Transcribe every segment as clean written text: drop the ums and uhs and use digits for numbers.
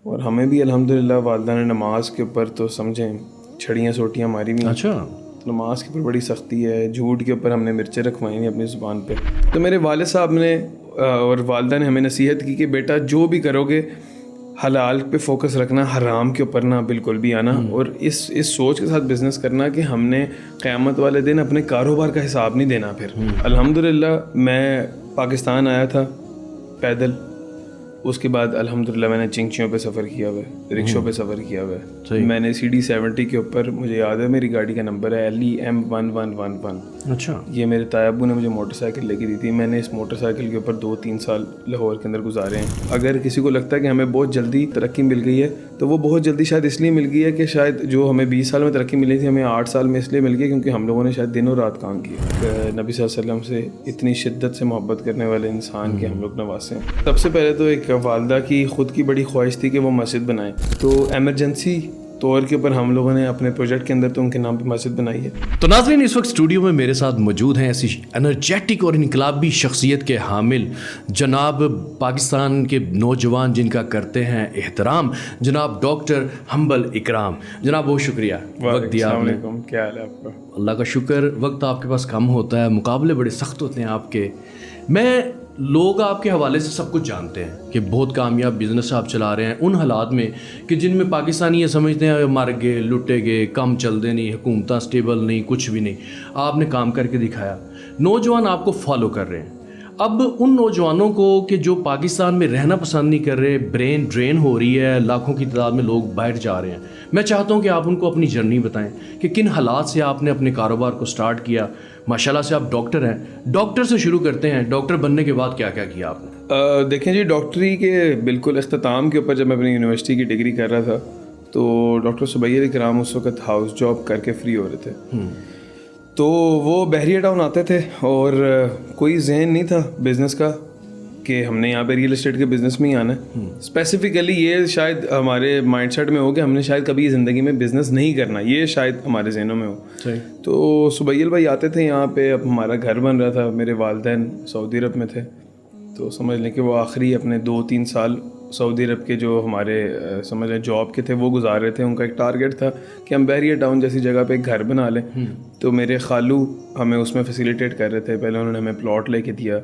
اور ہمیں بھی الحمدللہ والدہ نے نماز کے اوپر تو سمجھیں چھڑیاں سوٹیاں ماری ہوئی. اچھا. نماز کے اوپر بڑی سختی ہے, جھوٹ کے اوپر ہم نے مرچیں رکھوائی ہیں اپنی زبان پہ. تو میرے والد صاحب نے اور والدہ نے ہمیں نصیحت کی کہ بیٹا جو بھی کرو گے حلال پہ فوکس رکھنا, حرام کے اوپر نہ بالکل بھی آنا, اور اس سوچ کے ساتھ بزنس کرنا کہ ہم نے قیامت والے دن اپنے کاروبار کا حساب نہیں دینا. پھر الحمدللہ میں پاکستان آیا تھا پیدل, اس کے بعد الحمدللہ میں نے چنگچیوں پہ سفر کیا ہوا ہے, رکشوں پہ سفر کیا ہوا ہے. میں نے CD70 کے اوپر, مجھے یاد ہے میری گاڑی کا نمبر ہے LEM1111. اچھا. یہ میرے تایا ابو نے مجھے موٹر سائیکل لے کے دی تھی. میں نے اس موٹر سائیکل کے اوپر 2-3 سال لاہور کے اندر گزارے ہیں. اگر کسی کو لگتا ہے کہ ہمیں بہت جلدی ترقی مل گئی ہے تو وہ بہت جلدی شاید اس لیے مل گئی ہے کہ شاید جو ہمیں 20 سال میں ترقی ملی تھی ہمیں 8 سال میں اس لیے مل گئی کیونکہ ہم لوگوں نے شاید دن و رات کام کیا. نبی صلی اللہ علیہ وسلم سے اتنی شدت سے محبت کرنے والے انسان کے ہم لوگ نواسے ہیں. سب سے پہلے تو ایک والدہ کی خود کی بڑی خواہش تھی کہ وہ مسجد بنائیں, تو ایمرجنسی طور کے اوپر ہم لوگوں نے اپنے پروجیکٹ کے اندر تو ان کے نام پہ مسجد بنائی ہے. تو ناظرین اس وقت اسٹوڈیو میں میرے ساتھ موجود ہیں ایسی انرجیٹک اور انقلابی شخصیت کے حامل جناب پاکستان کے نوجوان جن کا کرتے ہیں احترام, جناب ڈاکٹر حنبل اکرام. جناب بہت شکریہ وقت دیا آپ نے. کیا حال ہے آپ کا؟ اللہ کا شکر. وقت آپ کے پاس کم ہوتا ہے, مقابلے بڑے سخت ہوتے ہیں آپ کے. میں لوگ آپ کے حوالے سے سب کچھ جانتے ہیں کہ بہت کامیاب بزنس آپ چلا رہے ہیں ان حالات میں کہ جن میں پاکستانی یہ سمجھتے ہیں مر گئے, لٹے گئے, کم چل دے نہیں, حکومتیں اسٹیبل نہیں, کچھ بھی نہیں. آپ نے کام کر کے دکھایا, نوجوان آپ کو فالو کر رہے ہیں. اب ان نوجوانوں کو کہ جو پاکستان میں رہنا پسند نہیں کر رہے, برین ڈرین ہو رہی ہے, لاکھوں کی تعداد میں لوگ باہر جا رہے ہیں, میں چاہتا ہوں کہ آپ ان کو اپنی جرنی بتائیں کہ کن حالات سے آپ نے اپنے کاروبار کو سٹارٹ کیا. ماشاءاللہ سے آپ ڈاکٹر ہیں, ڈاکٹر سے شروع کرتے ہیں. ڈاکٹر بننے کے بعد کیا کیا کیا آپ نے؟ دیکھیں جی, ڈاکٹری کے بالکل اختتام کے اوپر جب میں اپنی یونیورسٹی کی ڈگری کر رہا تھا تو ڈاکٹر سبیل اکرام اس وقت ہاؤس جاب کر کے فری ہو رہے تھے. تو وہ بحریہ ٹاؤن آتے تھے اور کوئی ذہن نہیں تھا بزنس کا کہ ہم نے یہاں پہ ریئل اسٹیٹ کے بزنس میں ہی آنا ہے. اسپیسیفکلی یہ شاید ہمارے مائنڈ سیٹ میں ہو کہ ہم نے شاید کبھی زندگی میں بزنس نہیں کرنا, یہ شاید ہمارے ذہنوں میں ہو. تو سبیل بھائی آتے تھے یہاں پہ, اب ہمارا گھر بن رہا تھا, میرے والدین سعودی عرب میں تھے, تو سمجھ لیں کہ وہ آخری اپنے 2-3 سال سعودی عرب کے جو ہمارے سمجھ لیں جاب کے تھے وہ گزار رہے تھے. ان کا ایک ٹارگیٹ تھا کہ ہم بحریہ ٹاؤن جیسی جگہ پہ ایک گھر بنا لیں. تو میرے خالو ہمیں اس میں فیسیلیٹیٹ کر رہے تھے. پہلے انہوں نے ہمیں پلاٹ لے کے دیا,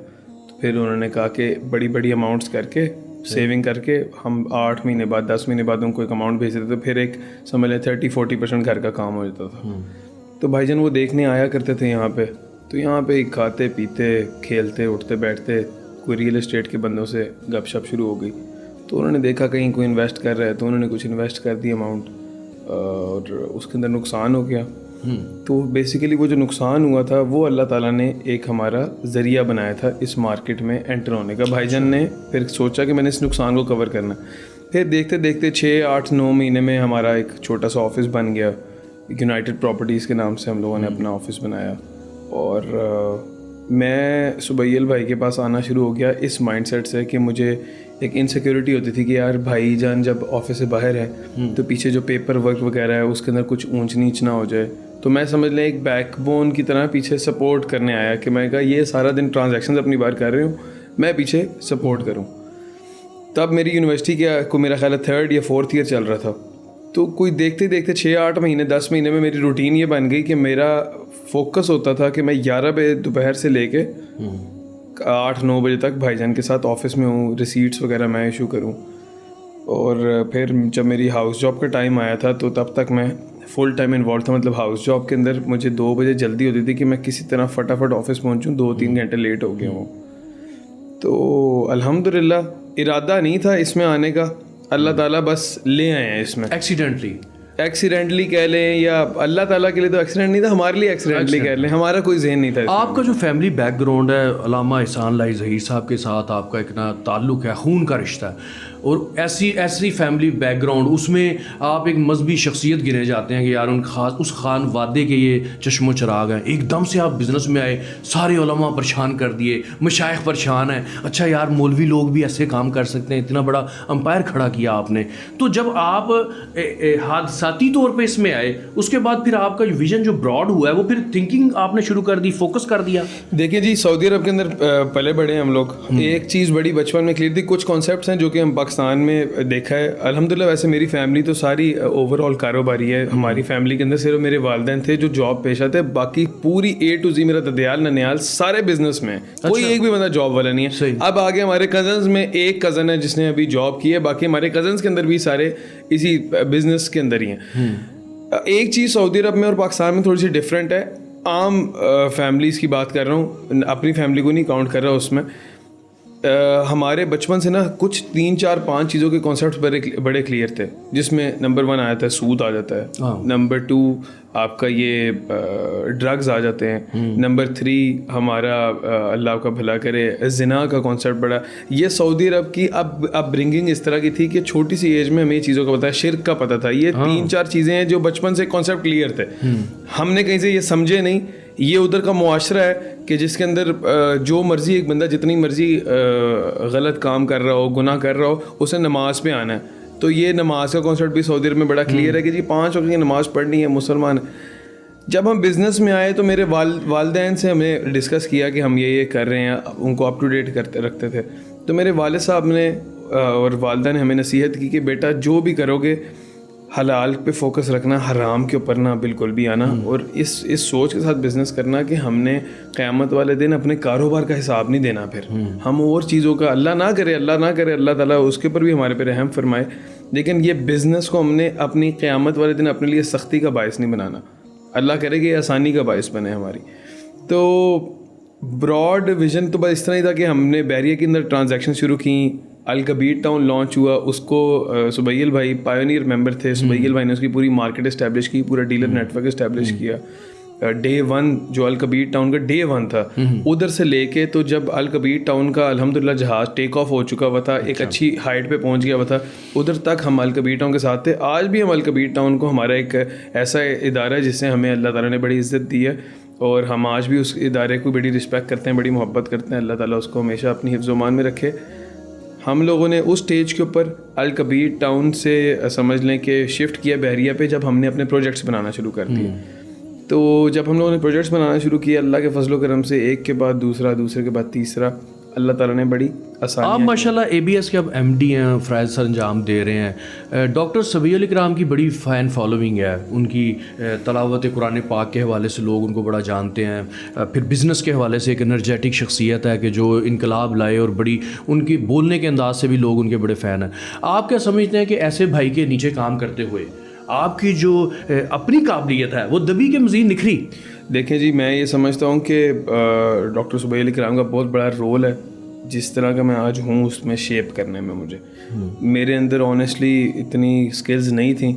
تو پھر انہوں نے کہا کہ بڑی بڑی اماؤنٹس کر کے سیونگ کر کے ہم 8 مہینے بعد 10 مہینے بعد ان کو ایک اماؤنٹ بھیج دیتے, تو پھر ایک سمجھ لیں 30-40% گھر کا کام ہو جاتا تھا. تو بھائی جان وہ دیکھنے آیا کرتے تھے یہاں پہ, تو یہاں پہ کھاتے پیتے کھیلتے اٹھتے بیٹھتے, کوئی ریئل اسٹیٹ کے بندوں سے گپ شپ شروع ہو گئی. تو انہوں نے دیکھا کہیں کوئی انویسٹ کر رہا ہے, تو انہوں نے کچھ انویسٹ کر دی اماؤنٹ, اور اس کے اندر نقصان ہو گیا. تو بیسیکلی وہ جو نقصان ہوا تھا وہ اللہ تعالیٰ نے ایک ہمارا ذریعہ بنایا تھا اس مارکیٹ میں انٹر ہونے کا. بھائی جان نے پھر سوچا کہ میں نے اس نقصان کو کور کرنا. پھر دیکھتے دیکھتے 6-8-9 مہینے میں ہمارا ایک چھوٹا سا آفس بن گیا. یونائٹڈ پراپرٹیز کے نام سے ہم لوگوں نے اپنا آفس بنایا, اور میں سبیل بھائی کے پاس آنا شروع ہو گیا اس مائنڈ سیٹ سے کہ مجھے ایک انسیکیورٹی ہوتی تھی کہ یار بھائی جان جب آفس سے باہر ہے تو پیچھے جو پیپر ورک وغیرہ ہے اس کے اندر کچھ اونچ نیچ نہ ہو جائے. تو میں سمجھ لیں ایک بیک بون کی طرح پیچھے سپورٹ کرنے آیا کہ میں کہا یہ سارا دن ٹرانزیکشنز اپنی بار کر رہے ہوں, میں پیچھے سپورٹ کروں. تب میری یونیورسٹی کو میرا خیال ہے 3rd یا 4th ایئر چل رہا تھا. تو کوئی دیکھتے دیکھتے 6-8 مہینے 10 مہینے میں میری روٹین یہ بن گئی کہ میرا فوکس ہوتا تھا کہ میں 11 بجے دوپہر سے لے کے 8-9 بجے تک بھائی جان کے ساتھ آفس میں ہوں, ریسیٹس وغیرہ میں ایشو کروں. اور پھر جب میری ہاؤس جاب کا ٹائم آیا تھا تو تب تک میں فل ٹائم انوالو تھا. مطلب ہاؤس جاب کے اندر مجھے 2 بجے جلدی ہوتی تھی کہ میں کسی طرح فٹافٹ آفس پہنچوں, 2-3 گھنٹے لیٹ ہو گیا ہوں. تو الحمدللہ ارادہ نہیں تھا اس میں آنے کا, اللہ تعالیٰ بس لے آئے ہیں اس میں ایکسیڈنٹلی کہہ لیں, یا اللہ تعالیٰ کے لیے تو ایکسیڈنٹ نہیں تھا, ہمارے لیے ایکسیڈنٹلی کہہ لیں, ہمارا کوئی ذہن نہیں تھا. آپ کا جو فیملی بیک گراؤنڈ ہے, علامہ احسان لائی ظہیر صاحب کے ساتھ آپ کا ایک تعلق ہے, خون کا رشتہ ہے, اور ایسی فیملی بیک گراؤنڈ, اس میں آپ ایک مذہبی شخصیت گنے جاتے ہیں کہ یار اس خان وادے کے یہ چشم و چراغ ہیں. ایک دم سے آپ بزنس میں آئے, سارے علماء پریشان کر دیے, مشائخ پریشان ہیں, اچھا یار مولوی لوگ بھی ایسے کام کر سکتے ہیں, اتنا بڑا امپائر کھڑا کیا آپ نے. تو جب آپ حادثہ ذاتی طور پہ اس میں آئے, اس کے بعد پھر آپ کا ویژن جو براڈ ہوا ہے وہ پھر تھنکنگ آپ نے شروع کر دی, فوکس کر دیا؟ دیکھیں جی, سعودی عرب کے اندر پلے بڑے ہیں ہم لوگ. ایک چیز بڑی بچپن میں کلیئر تھی, کچھ کانسیپٹس ہیں جو کہ ہم پاکستان میں دیکھا ہے. الحمدللہ ویسے میری فیملی تو ساری اوور آل کاروباری ہے. ہماری فیملی کے اندر صرف میرے والدین تھے جو جاب پیشہ تھے, باقی پوری A to Z میرا ددیال ننیال سارے بزنس میں, کوئی ایک بھی بندہ جاب والا نہیں ہے. اب آگے ہمارے کزنز میں ایک کزن ہے جس نے ابھی جاب کی ہے, باقی ہمارے کزنز کے اندر بھی سارے اسی بزنس کے اندر ہی ہیں. ایک چیز سعودی عرب میں اور پاکستان میں تھوڑی سی ڈفرینٹ ہے. عام فیملیز کی بات کر رہا ہوں, اپنی فیملی کو نہیں کاؤنٹ کر رہا اس میں. ہمارے بچپن سے نا کچھ 3 4 5 چیزوں کے کانسیپٹس بڑے کلیئر تھے, جس میں نمبر 1 آ جاتا ہے سود آ جاتا ہے, نمبر 2 آپ کا یہ ڈرگز آ جاتے ہیں, نمبر 3 ہمارا اللہ کا بھلا کرے زنا کا کانسیپٹ بڑا. یہ سعودی عرب کی اب برنگنگ اس طرح کی تھی کہ چھوٹی سی ایج میں ہمیں یہ چیزوں کا پتہ ہے, شرک کا پتہ تھا. یہ 3 4 چیزیں ہیں جو بچپن سے کانسیپٹ کلیئر تھے, ہم نے کہیں سے یہ سمجھے نہیں. یہ ادھر کا معاشرہ ہے کہ جس کے اندر جو مرضی ایک بندہ جتنی مرضی غلط کام کر رہا ہو, گناہ کر رہا ہو, اسے نماز پہ آنا ہے. تو یہ نماز کا کانسیپٹ بھی سعودی عرب میں بڑا کلیئر ہے کہ جی 5 وقت کی نماز پڑھنی ہے, مسلمان. جب ہم بزنس میں آئے تو میرے والدین سے ہمیں ڈسکس کیا کہ ہم یہ کر رہے ہیں, ان کو اپ ٹو ڈیٹ رکھتے تھے. تو میرے والد صاحب نے اور والدہ نے ہمیں نصیحت کی کہ بیٹا جو بھی کرو گے حلال پہ فوکس رکھنا, حرام کے اوپر نہ بالکل بھی آنا, اور اس سوچ کے ساتھ بزنس کرنا کہ ہم نے قیامت والے دن اپنے کاروبار کا حساب نہیں دینا. پھر ہم اور چیزوں کا اللہ نہ کرے اللہ تعالیٰ اس کے اوپر بھی ہمارے پہ رحم فرمائے, لیکن یہ بزنس کو ہم نے اپنی قیامت والے دن اپنے لیے سختی کا باعث نہیں بنانا. اللہ کرے کہ یہ آسانی کا باعث بنے ہماری. تو براڈ ویژن تو بس اس طرح ہی تھا کہ ہم نے بحریہ کے اندر ٹرانزیکشن شروع کی. الکبیر ٹاؤن لانچ ہوا, اس کو سبیل بھائی پائونیئر ممبر تھے. سبیل بھائی نے اس کی پوری مارکیٹ اسٹیبلش کی, پورا ڈیلر نیٹ ورک اسٹیبلش کیا. ڈے 1 جو الکبیر ٹاؤن کا ڈے 1 تھا, ادھر سے لے کے تو جب الکبیر ٹاؤن کا الحمدللہ جہاز ٹیک آف ہو چکا ہوا تھا, ایک اچھی ہائٹ پہ پہنچ گیا ہوا تھا, ادھر تک ہم الکبیر ٹاؤن کے ساتھ تھے. آج بھی ہم الکبیر ٹاؤن کو ہمارا ایک ایسا ادارہ ہے جس سے ہمیں اللہ تعالیٰ نے بڑی عزت دی ہے, اور ہم آج بھی اس ادارے کو بڑی رسپیکٹ کرتے ہیں, بڑی محبت کرتے ہیں. اللہ تعالیٰ اس کو ہمیشہ اپنی حفظ و امان میں رکھے. ہم لوگوں نے اس اسٹیج کے اوپر الکبیر ٹاؤن سے سمجھ لیں کہ شفٹ کیا بحریہ پہ, جب ہم نے اپنے پروجیکٹس بنانا شروع کر دیے. تو جب ہم لوگوں نے پروجیکٹس بنانا شروع کیا, اللہ کے فضل و کرم سے ایک کے بعد دوسرا, دوسرے کے بعد تیسرا, اللہ تعالیٰ نے بڑی آسانی. آپ ماشاءاللہ ABS کے اب MD ہیں, فرائض سر انجام دے رہے ہیں. ڈاکٹر سبیل علی کرام کی بڑی فین فالوئنگ ہے, ان کی تلاوت قرآن پاک کے حوالے سے لوگ ان کو بڑا جانتے ہیں. پھر بزنس کے حوالے سے ایک انرجیٹک شخصیت ہے کہ جو انقلاب لائے, اور بڑی ان کی بولنے کے انداز سے بھی لوگ ان کے بڑے فین ہیں. آپ کیا سمجھتے ہیں کہ ایسے بھائی کے نیچے کام کرتے ہوئے آپ کی جو اپنی قابلیت ہے وہ دبی کے مزید نکھری؟ دیکھیں جی, میں یہ سمجھتا ہوں کہ ڈاکٹر سبیل علی کرام کا بہت بڑا رول ہے جس طرح کا میں آج ہوں اس میں شیپ کرنے میں. مجھے میرے اندر آنیسٹلی اتنی سکلز نہیں تھیں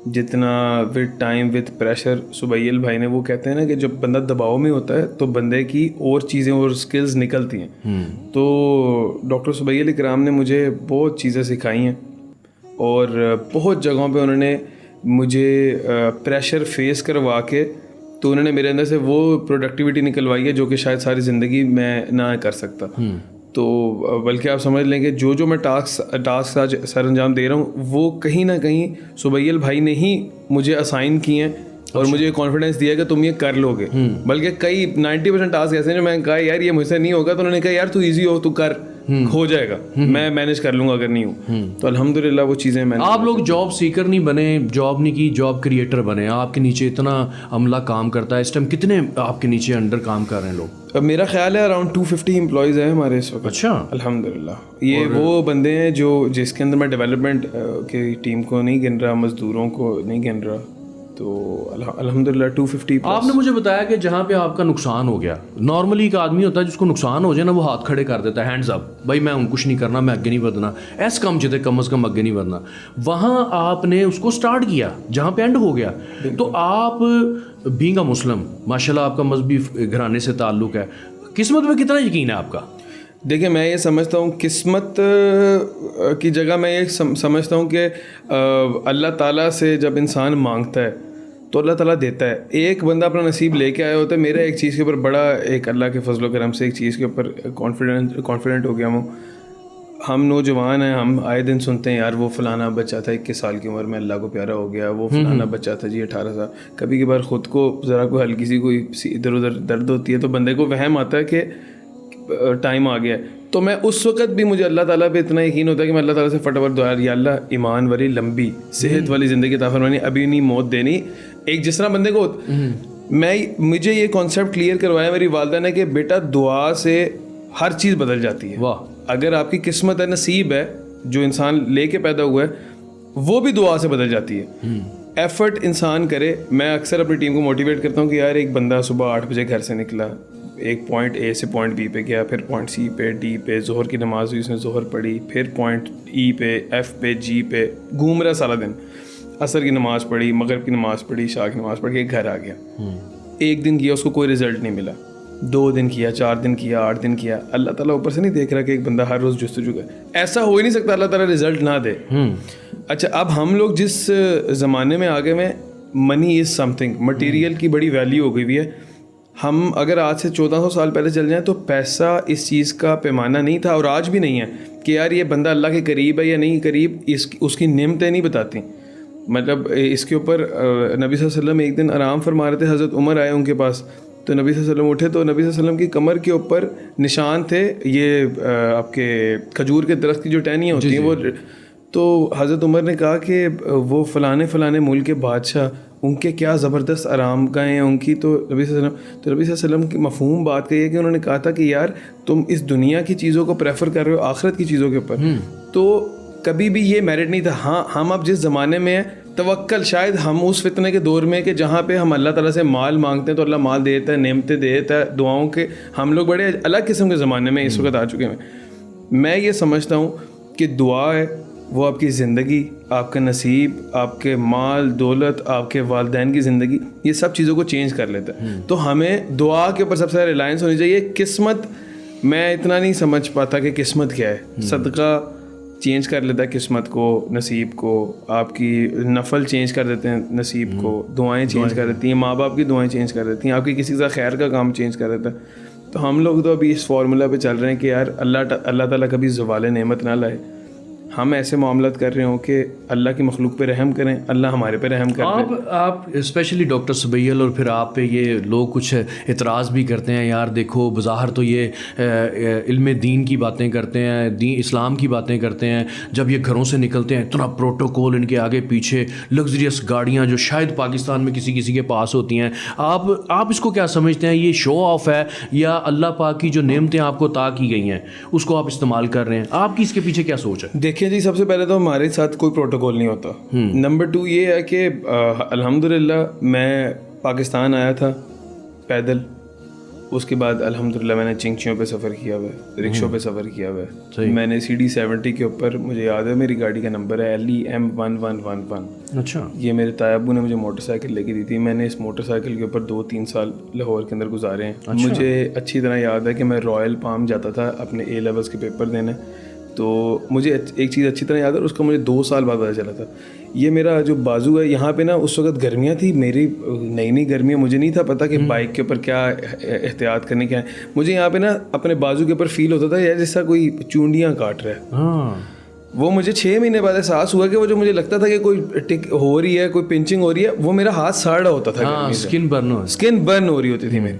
جتنا ود ٹائم ود پریشر سبیل بھائی نے, وہ کہتے ہیں نا کہ جب بندہ دباؤ میں ہوتا ہے تو بندے کی اور چیزیں اور سکلز نکلتی ہیں. تو ڈاکٹر سبیل علی کرام نے مجھے بہت چیزیں سکھائی ہیں, اور بہت جگہوں پہ انہوں نے مجھے پریشر فیس کروا کے تو انہوں نے میرے اندر سے وہ پروڈکٹیوٹی نکلوائی ہے جو کہ شاید ساری زندگی میں نہ کر سکتا. تو بلکہ آپ سمجھ لیں کہ جو میں ٹاسک آج سر انجام دے رہا ہوں وہ کہیں نہ کہیں سبیل بھائی نے ہی مجھے اسائن کیے ہیں, اور مجھے کانفیڈنس دیا کہ تم یہ کر لو گے. بلکہ کئی 90% ٹاسک ایسے ہیں جو میں نے کہا یار یہ مجھ سے نہیں ہوگا, تو انہوں نے کہا یار تو ایزی ہو, تو کر, ہو جائے گا, میں مینیج کر لوں گا اگر نہیں ہوں. تو الحمدللہ وہ چیزیں میں. آپ لوگ جاب سیکر نہیں بنے, جاب نہیں کی, جاب کریٹر بنے. آپ کے نیچے اتنا عملہ کام کرتا ہے, اس ٹائم کتنے آپ کے نیچے انڈر کام کر رہے ہیں لوگ؟ میرا خیال ہے اراؤنڈ 250 امپلائیز ہیں ہمارے اس وقت. اچھا, الحمدللہ. یہ وہ بندے ہیں جس کے اندر میں ڈیولپمنٹ کی ٹیم کو نہیں گن رہا, مزدوروں کو نہیں گن رہا. تو الحمدللہ 250. آپ نے مجھے بتایا کہ جہاں پہ آپ کا نقصان ہو گیا, نارملی ایک آدمی ہوتا ہے جس کو نقصان ہو جائے نا, وہ ہاتھ کھڑے کر دیتا ہے, ہینڈز اپ, بھائی میں کچھ نہیں کرنا, میں آگے نہیں بڑھنا, ایسے کم چاہتے کم از کم آگے نہیں بڑھنا. وہاں آپ نے اس کو سٹارٹ کیا جہاں پہ اینڈ ہو گیا. تو آپ بینگ اے مسلم, ماشاءاللہ آپ کا مذہبی گھرانے سے تعلق ہے, قسمت میں کتنا یقین ہے آپ کا؟ دیکھیں میں یہ سمجھتا ہوں قسمت کی جگہ میں یہ سمجھتا ہوں کہ اللہ تعالیٰ سے جب انسان مانگتا ہے تو اللہ تعالیٰ دیتا ہے. ایک بندہ اپنا نصیب لے کے آیا ہوتا ہے. میرا ایک چیز کے اوپر بڑا, ایک اللہ کے فضل و کرم سے ایک چیز کے اوپر کانفیڈنٹ ہو گیا ہوں. ہم نوجوان ہیں, ہم آئے دن سنتے ہیں یار وہ فلانا بچہ تھا 21 سال کی عمر میں اللہ کو پیارا ہو گیا, وہ فلانا بچہ تھا جی 18 سال. کبھی کبھار خود کو ذرا کوئی ہلکی سی کوئی ادھر ادھر درد ہوتی ہے تو بندے کو وہم آتا ہے کہ ٹائم آ گیا ہے. تو میں اس وقت بھی مجھے اللہ تعالیٰ پہ اتنا یقین ہوتا ہے کہ میں اللہ تعالیٰ سے فٹافٹ دعا, یا اللہ ایمان والی لمبی صحت والی زندگی عطا فرمانی, ابھی نہیں موت دینی. ایک جس طرح بندے کو مجھے یہ کانسیپٹ کلیئر کروایا میری والدہ نے کہ بیٹا دعا سے ہر چیز بدل جاتی ہے. واہ. اگر آپ کی قسمت ہے, نصیب ہے, جو انسان لے کے پیدا ہوا ہے وہ بھی دعا سے بدل جاتی ہے. ایفرٹ انسان کرے. میں اکثر اپنی ٹیم کو موٹیویٹ کرتا ہوں کہ یار ایک بندہ صبح 8 بجے گھر سے نکلا, ایک پوائنٹ اے سے پوائنٹ بی پہ گیا, پھر پوائنٹ سی پہ ڈی پہ, ظہر کی نماز ہوئی اس نے ظہر پڑھی, پھر پوائنٹ ای پہ ایف پہ جی پہ گھوم رہا سارا دن, عصر کی نماز پڑھی, مغرب کی نماز پڑھی, عشاء کی نماز پڑھ کے گھر آ گیا. ایک دن کیا اس کو کوئی رزلٹ نہیں ملا, 2 دن کیا, 4 دن کیا, 8 دن کیا. اللہ تعالیٰ اوپر سے نہیں دیکھ رہا کہ ایک بندہ ہر روز جستجو کا, ایسا ہو ہی نہیں سکتا اللہ تعالیٰ رزلٹ نہ دے. اچھا اب ہم لوگ جس زمانے میں آگے میں منی از سم تھنگ, مٹیریل کی بڑی ویلیو ہو گئی ہوئی ہے. ہم اگر آج سے 1400 سال پہلے چل جائیں تو پیسہ اس چیز کا پیمانہ نہیں تھا, اور آج بھی نہیں ہے کہ یار یہ بندہ اللہ کے قریب ہے یا نہیں قریب, اس کی نعمتیں نہیں بتاتی. مطلب اس کے اوپر نبی صلی اللہ علیہ وسلم ایک دن آرام فرما رہے تھے, حضرت عمر آئے ان کے پاس, تو نبی صلی اللہ علیہ وسلم اٹھے تو نبی صلی اللہ علیہ وسلم کی کمر کے اوپر نشان تھے یہ آپ کے کھجور کے درخت کی جو ٹہنیاں ہوتی ہیں وہ. تو حضرت عمر نے کہا کہ وہ فلانے ملک کے بادشاہ, ان کے کیا زبردست آرام گاہیں ہیں ان کی. تو نبی صلی اللہ علیہ وسلم کی مفہوم بات کہی ہے کہ انہوں نے کہا تھا کہ یار تم اس دنیا کی چیزوں کو پریفر کر رہے ہو آخرت کی چیزوں کے اوپر. تو کبھی بھی یہ میرٹ نہیں تھا. ہاں ہم اب جس زمانے میں ہیں توکل, شاید ہم اس فتنے کے دور میں کہ جہاں پہ ہم اللہ تعالیٰ سے مال مانگتے ہیں تو اللہ مال دیتا ہے, نعمتیں دیتا ہے, دعاؤں کے, ہم لوگ بڑے الگ قسم کے زمانے میں اس وقت آ چکے ہیں. میں یہ سمجھتا ہوں کہ دعا ہے وہ آپ کی زندگی, آپ کا نصیب, آپ کے مال دولت, آپ کے والدین کی زندگی, یہ سب چیزوں کو چینج کر لیتا ہے. تو ہمیں دعا کے اوپر سب سے زیادہ ریلائنس ہونی چاہیے. قسمت میں اتنا نہیں سمجھ پاتا کہ قسمت کیا ہے. صدقہ چینج کر لیتا ہے قسمت کو, نصیب کو, آپ کی نفل چینج کر دیتے ہیں نصیب کو, دعائیں چینج کر دیتی ہیں, ماں باپ کی دعائیں چینج کر دیتی ہیں, آپ کی کسی کے ساتھ خیر کا کام چینج کر دیتا ہے. تو ہم لوگ تو ابھی اس فارمولا پہ چل رہے ہیں کہ یار اللہ تعالیٰ کبھی زوال نعمت نہ لائے. ہم ایسے معاملات کر رہے ہوں کہ اللہ کی مخلوق پہ رحم کریں, اللہ ہمارے پہ رحم کریں. آپ اسپیشلی ڈاکٹر سبیل اور پھر آپ پہ یہ لوگ کچھ اعتراض بھی کرتے ہیں, یار دیکھو بظاہر تو یہ علم دین کی باتیں کرتے ہیں, دین اسلام کی باتیں کرتے ہیں, جب یہ گھروں سے نکلتے ہیں اتنا پروٹوکول ان کے آگے پیچھے, لگژریس گاڑیاں جو شاید پاکستان میں کسی کے پاس ہوتی ہیں. آپ اس کو کیا سمجھتے ہیں, یہ شو آف ہے یا اللہ پاک کی جو نعمتیں آپ کو عطا کی گئی ہیں اس کو آپ استعمال کر رہے ہیں؟ آپ کی اس کے پیچھے کیا سوچ ہے؟ دیکھیں جی, سب سے پہلے تو ہمارے ساتھ کوئی پروٹوکول نہیں ہوتا. نمبر 2 یہ ہے کہ الحمدللہ میں پاکستان آیا تھا پیدل, اس کے بعد الحمدللہ میں نے چنگچیوں پہ سفر کیا ہوا ہے, رکشوں پہ سفر کیا ہوا ہے. میں نے CD70 کے اوپر, مجھے yاد ہے میری گاڑی کا نمبر ہے LEM1111. اچھا. یہ میرے تایا ابو نے مجھے موٹر سائیکل لے کے دی تھی. میں نے اس موٹر سائیکل کے اوپر 2-3 سال لاہور کے اندر گزارے ہیں. مجھے اچھی طرح یاد ہے کہ میں رائل پام جاتا تھا اپنے A لیولس کے پیپر دینے. تو مجھے ایک چیز اچھی طرح یاد ہے, اس کا مجھے 2 سال بعد پتہ چلا تھا. یہ میرا جو بازو ہے یہاں پہ نا, اس وقت گرمیاں تھی, میری نئی گرمیاں, مجھے نہیں تھا پتہ کہ بائک کے اوپر کیا احتیاط کرنے کیا ہے. مجھے یہاں پہ نا اپنے بازو کے اوپر فیل ہوتا تھا یار جیسا کوئی چونڈیاں کاٹ رہا ہے. وہ مجھے 6 مہینے بعد احساس ہوا کہ وہ جو مجھے لگتا تھا کہ کوئی ٹک ہو رہی ہے, کوئی پنچنگ ہو رہی ہے, وہ میرا ہاتھ ساڑ رہا ہوتا تھا, اسکن برن ہو رہی ہوتی تھی میری.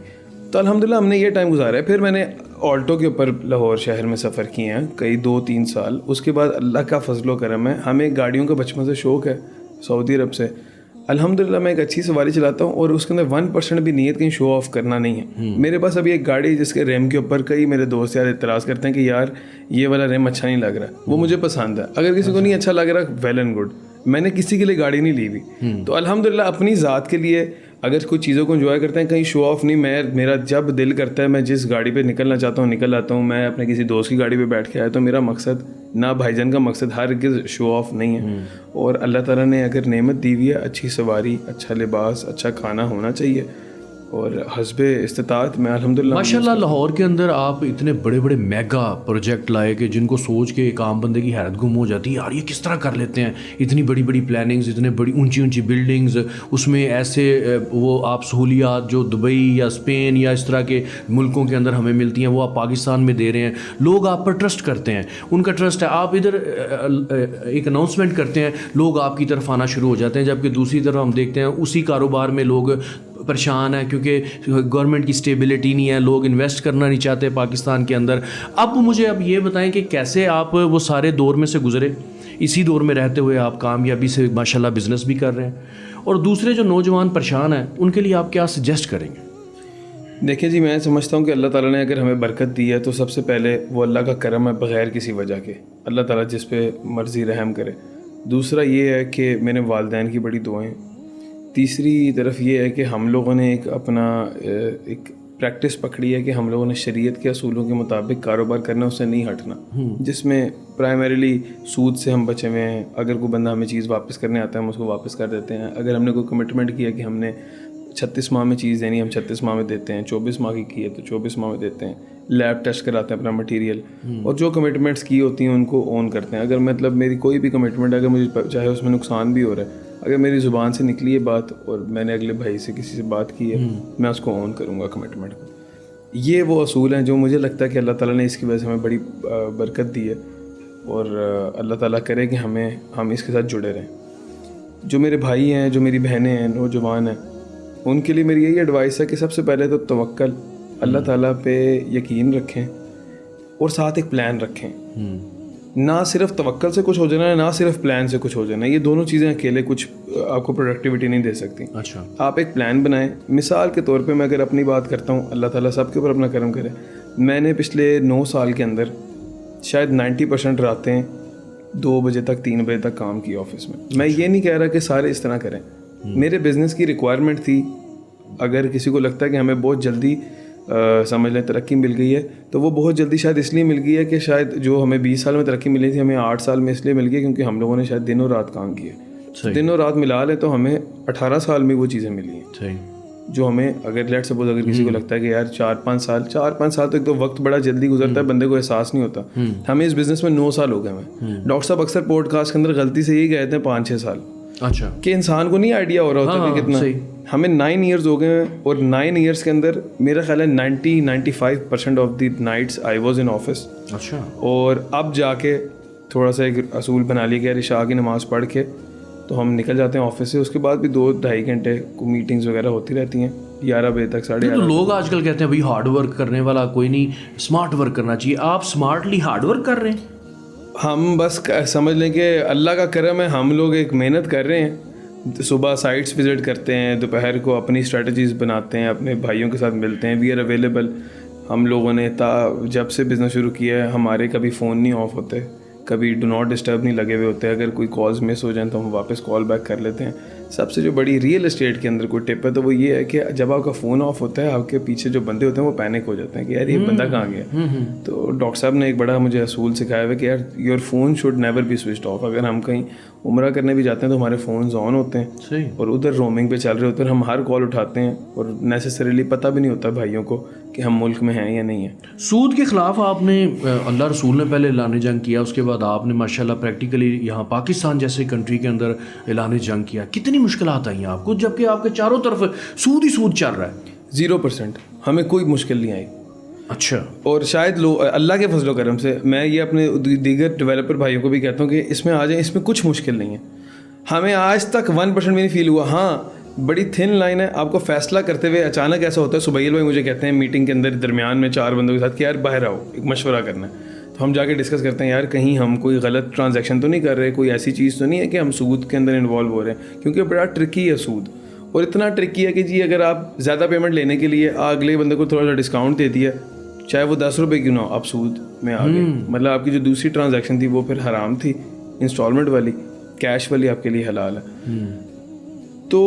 تو الحمدللہ ہم نے یہ ٹائم گزارا ہے. پھر میں نے آلٹو کے اوپر لاہور شہر میں سفر کیے ہیں کئی 2-3 سال. اس کے بعد اللہ کا فضل و کرم ہے, ہمیں گاڑیوں کا بچپن سے شوق ہے سعودی عرب سے. الحمدللہ میں ایک اچھی سواری چلاتا ہوں اور اس کے اندر 1% بھی نیت کہیں شو آف کرنا نہیں ہے. میرے پاس ابھی ایک گاڑی جس کے ریم کے اوپر کئی میرے دوست یار اعتراض کرتے ہیں کہ یار یہ والا ریم اچھا نہیں لگ رہا, وہ مجھے پسند ہے. اگر کسی کو نہیں اچھا لگ رہا ویل اینڈ گڈ, میں نے کسی کے لیے گاڑی نہیں لی ہوئی. تو الحمدللہ اپنی ذات کے لیے اگر کچھ چیزوں کو انجوائے کرتے ہیں, کہیں شو آف نہیں. میرا جب دل کرتا ہے میں جس گاڑی پہ نکلنا چاہتا ہوں نکل آتا ہوں. میں اپنے کسی دوست کی گاڑی پہ بیٹھ کے آیا تو میرا مقصد نہ بھائی جان کا مقصد ہرگز شو آف نہیں ہے. اور اللہ تعالیٰ نے اگر نعمت دی ہوئی ہے, اچھی سواری, اچھا لباس, اچھا کھانا ہونا چاہیے. اور حسب استطاعت میں الحمدللہ. ماشاءاللہ لاہور کے اندر آپ اتنے بڑے بڑے میگا پروجیکٹ لائے کہ جن کو سوچ کے ایک عام بندے کی حیرت گم ہو جاتی ہے, یار یہ کس طرح کر لیتے ہیں, اتنی بڑی بڑی پلاننگز, اتنے بڑی اونچی اونچی بلڈنگز, اس میں ایسے وہ آپ سہولیات جو دبئی یا اسپین یا اس طرح کے ملکوں کے اندر ہمیں ملتی ہیں وہ آپ پاکستان میں دے رہے ہیں. لوگ آپ پر ٹرسٹ کرتے ہیں, ان کا ٹرسٹ ہے. آپ ادھر ایک اناؤنسمنٹ کرتے ہیں, لوگ آپ کی طرف آنا شروع ہو جاتے ہیں, جبکہ دوسری طرف ہم دیکھتے ہیں اسی کاروبار میں لوگ پریشان ہیں کیونکہ گورنمنٹ کی اسٹیبلٹی نہیں ہے, لوگ انویسٹ کرنا نہیں چاہتے پاکستان کے اندر. اب مجھے اب یہ بتائیں کہ کیسے آپ وہ سارے دور میں سے گزرے, اسی دور میں رہتے ہوئے آپ کامیابی سے ماشاءاللہ بزنس بھی کر رہے ہیں, اور دوسرے جو نوجوان پریشان ہیں ان کے لیے آپ کیا سجیسٹ کریں گے؟ دیکھیں جی, میں سمجھتا ہوں کہ اللہ تعالیٰ نے اگر ہمیں برکت دی ہے تو سب سے پہلے وہ اللہ کا کرم ہے بغیر کسی وجہ کے. اللہ تعالیٰ جس پہ مرضی رحم کرے. دوسرا یہ ہے کہ میرے والدین کی بڑی دعائیں. تیسری طرف یہ ہے کہ ہم لوگوں نے ایک اپنا ایک پریکٹس پکڑی ہے کہ ہم لوگوں نے شریعت کے اصولوں کے مطابق کاروبار کرنا, اس سے نہیں ہٹنا, جس میں پرائمریلی سود سے ہم بچے ہوئے ہیں. اگر کوئی بندہ ہمیں چیز واپس کرنے آتا ہے ہم اس کو واپس کر دیتے ہیں. اگر ہم نے کوئی کمٹمنٹ کیا کہ ہم نے 36 ماہ میں چیز دینی, ہم 36 ماہ میں دیتے ہیں. 24 ماہ کی ہے تو 24 ماہ میں دیتے ہیں. لیب ٹیسٹ کراتے ہیں اپنا مٹیریل, اور جو کمٹمنٹس کی ہوتی ہیں ان کو اون کرتے ہیں. اگر مطلب میری کوئی بھی کمٹمنٹ اگر مجھے چاہے اس میں نقصان بھی ہو رہا ہے, اگر میری زبان سے نکلی ہے بات اور میں نے اگلے بھائی سے کسی سے بات کی ہے, میں اس کو اون کروں گا کمٹمنٹ کو. یہ وہ اصول ہیں جو مجھے لگتا ہے کہ اللہ تعالیٰ نے اس کی وجہ سے ہمیں بڑی برکت دی ہے, اور اللہ تعالیٰ کرے کہ ہم اس کے ساتھ جڑے رہیں. جو میرے بھائی ہیں, جو میری بہنیں ہیں, نوجوان ہیں, ان کے لیے میری یہی ایڈوائس ہے کہ سب سے پہلے تو توکل, اللہ تعالیٰ پہ یقین رکھیں, اور ساتھ ایک پلان رکھیں. نہ صرف توکل سے کچھ ہو جانا ہے, نہ صرف پلان سے کچھ ہو جانا ہے. یہ دونوں چیزیں اکیلے کچھ آپ کو پروڈکٹیوٹی نہیں دے سکتی. اچھا, آپ ایک پلان بنائیں. مثال کے طور پہ میں اگر اپنی بات کرتا ہوں, اللہ تعالیٰ سب کے اوپر اپنا کرم کرے, میں نے پچھلے 9 سال کے اندر شاید 90% راتیں 2 بجے تک 3 بجے تک کام کیا آفس میں. میں یہ نہیں کہہ رہا کہ سارے اس طرح کریں. میرے بزنس کی ریکوائرمنٹ تھی. اگر کسی کو لگتا ہے کہ ہمیں بہت جلدی سمجھ لیں ترقی مل گئی ہے, تو وہ بہت جلدی شاید اس لیے مل گئی ہے کہ شاید جو ہمیں 20 سال میں ترقی ملی تھی ہمیں 8 سال میں اس لیے مل گئی کیونکہ ہم لوگوں نے شاید دن و رات کام کیا. دن و رات ملا لیں تو ہمیں 18 سال میں وہ چیزیں ملی ہیں جو ہمیں, اگر لیٹ سپوز اگر کسی کو لگتا ہے کہ یار 4-5 سال تو ایک تو وقت بڑا جلدی گزرتا ہے, بندے کو احساس نہیں ہوتا. ہمیں اس بزنس میں 9 سال ہو گئے ہیں. ڈاکٹر صاحب اکثر پوڈ کاسٹ کے اندر غلطی سے یہی کہتے ہیں 5-6 سال. اچھا, کہ انسان کو نہیں آئیڈیا ہو رہا ہوتا کہ کتنا. ہمیں 9 ایئرز ہو گئے ہیں, اور 9 ایئرس کے اندر میرا خیال ہے 90-95% of the nights I was in office. اچھا, اور اب جا کے تھوڑا سا ایک اصول بنا لیا کہ عشاء کی نماز پڑھ کے تو ہم نکل جاتے ہیں آفس سے. اس کے بعد بھی 2-2.5 گھنٹے میٹنگز وغیرہ ہوتی رہتی ہیں 11 بجے تک 11:30. تو لوگ آج کل کہتے ہیں بھائی ہارڈ ورک کرنے والا کوئی نہیں, اسمارٹ ورک کرنا چاہیے. آپ اسمارٹلی ہارڈ ورک کر رہے ہیں؟ ہم بس سمجھ لیں کہ اللہ کا کرم ہے, ہم لوگ ایک محنت کر رہے ہیں. صبح سائٹس وزٹ کرتے ہیں, دوپہر کو اپنی اسٹریٹجیز بناتے ہیں, اپنے بھائیوں کے ساتھ ملتے ہیں. We are available. ہم لوگوں نے جب سے بزنس شروع کیا ہے ہمارے کبھی فون نہیں آف ہوتے, کبھی ڈو ناٹ ڈسٹرب نہیں لگے ہوئے ہوتے. اگر کوئی کالز مس ہو جائیں تو ہم واپس کال بیک کر لیتے ہیں. سب سے جو بڑی ریئل اسٹیٹ کے اندر کوئی ٹپ ہے تو وہ یہ ہے کہ جب آپ کا فون آف ہوتا ہے آپ کے پیچھے جو بندے ہوتے ہیں وہ پینک ہو جاتے ہیں کہ یار یہ بندہ کہاں گیا. تو ڈاکٹر صاحب نے ایک بڑا مجھے اصول سکھایا ہوا کہ یار your phone should never be switched off. اگر ہم کہیں عمرہ کرنے بھی جاتے ہیں تو ہمارے فونز آن ہوتے ہیں اور ادھر رومنگ پہ چل رہے ہوتے ہیں. ہم ہر کال اٹھاتے ہیں اور نیسسریلی پتہ بھی نہیں ہوتا بھائیوں کو کہ ہم ملک میں ہیں یا نہیں ہیں. سود کے خلاف آپ نے, اللہ رسول نے پہلے اعلان جنگ کیا, اس کے بعد آپ نے ماشاءاللہ پریکٹیکلی یہاں پاکستان جیسے کنٹری کے اندر اعلان جنگ کیا. کتنی مشکلات آئیں آپ کو جبکہ آپ کے چاروں طرف سود ہی سود چل رہا ہے؟ 0%. ہمیں کوئی مشکل نہیں آئی. اچھا, اور شاید اللہ کے فضل و کرم سے میں یہ اپنے دیگر ڈیولپر بھائیوں کو بھی کہتا ہوں کہ اس میں آ جائیں, اس میں کچھ مشکل نہیں ہے. ہمیں آج تک 1% بھی نہیں فیل ہوا. ہاں بڑی تھن لائن ہے. آپ کو فیصلہ کرتے ہوئے اچانک ایسا ہوتا ہے, سبیل بھائی مجھے کہتے ہیں میٹنگ کے اندر درمیان میں 4 بندوں کے ساتھ کہ یار باہر آؤ ایک مشورہ کرنا ہے. تو ہم جا کے ڈسکس کرتے ہیں یار کہیں ہم کوئی غلط ٹرانزیکشن تو نہیں کر رہے, کوئی ایسی چیز تو نہیں ہے کہ ہم سود کے اندر انوالو ہو رہے ہیں, کیونکہ بڑا ٹرکی ہے سود. اور اتنا ٹرکی ہے کہ جی اگر آپ زیادہ پیمنٹ لینے کے لیے اگلے بندے کو تھوڑا سا ڈسکاؤنٹ دے دیا, چاہے وہ 10 روپے کیوں نہ ہو, آپ سود میں آ گئے. مطلب آپ کی جو دوسری ٹرانزیکشن تھی وہ پھر حرام تھی, انسٹالمنٹ والی, کیش والی آپ کے لیے حلال ہے. تو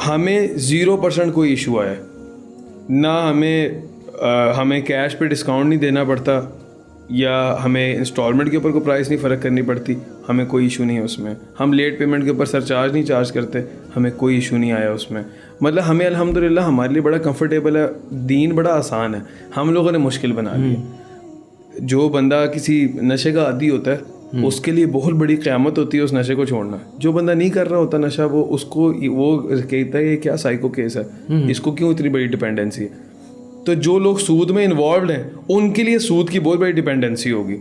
ہمیں 0% کوئی ایشو آیا, نہ ہمیں کیش پہ ڈسکاؤنٹ نہیں دینا پڑتا, یا ہمیں انسٹالمنٹ کے اوپر کوئی پرائس نہیں فرق کرنی پڑتی, ہمیں کوئی ایشو نہیں ہے اس میں. ہم لیٹ پیمنٹ کے اوپر سر چارج نہیں چارج کرتے, ہمیں کوئی ایشو نہیں آیا اس میں. مطلب ہمیں الحمدللہ ہمارے لیے بڑا کمفرٹیبل ہے, دین بڑا آسان ہے, ہم لوگوں نے مشکل بنا لیا. جو بندہ کسی نشے کا عادی ہوتا ہے اس کے لیے بہت بڑی قیامت ہوتی ہے اس نشے کو چھوڑنا. جو بندہ نہیں کر رہا ہوتا نشہ, وہ اس کو وہ کہتا ہے یہ کیا سائیکو کیس ہے, اس کو کیوں اتنی بڑی ڈپینڈنسی ہے. تو جو لوگ سود میں انوالوڈ ہیں ان کے لیے سود کی بہت بڑی ڈپینڈنسی ہوگی,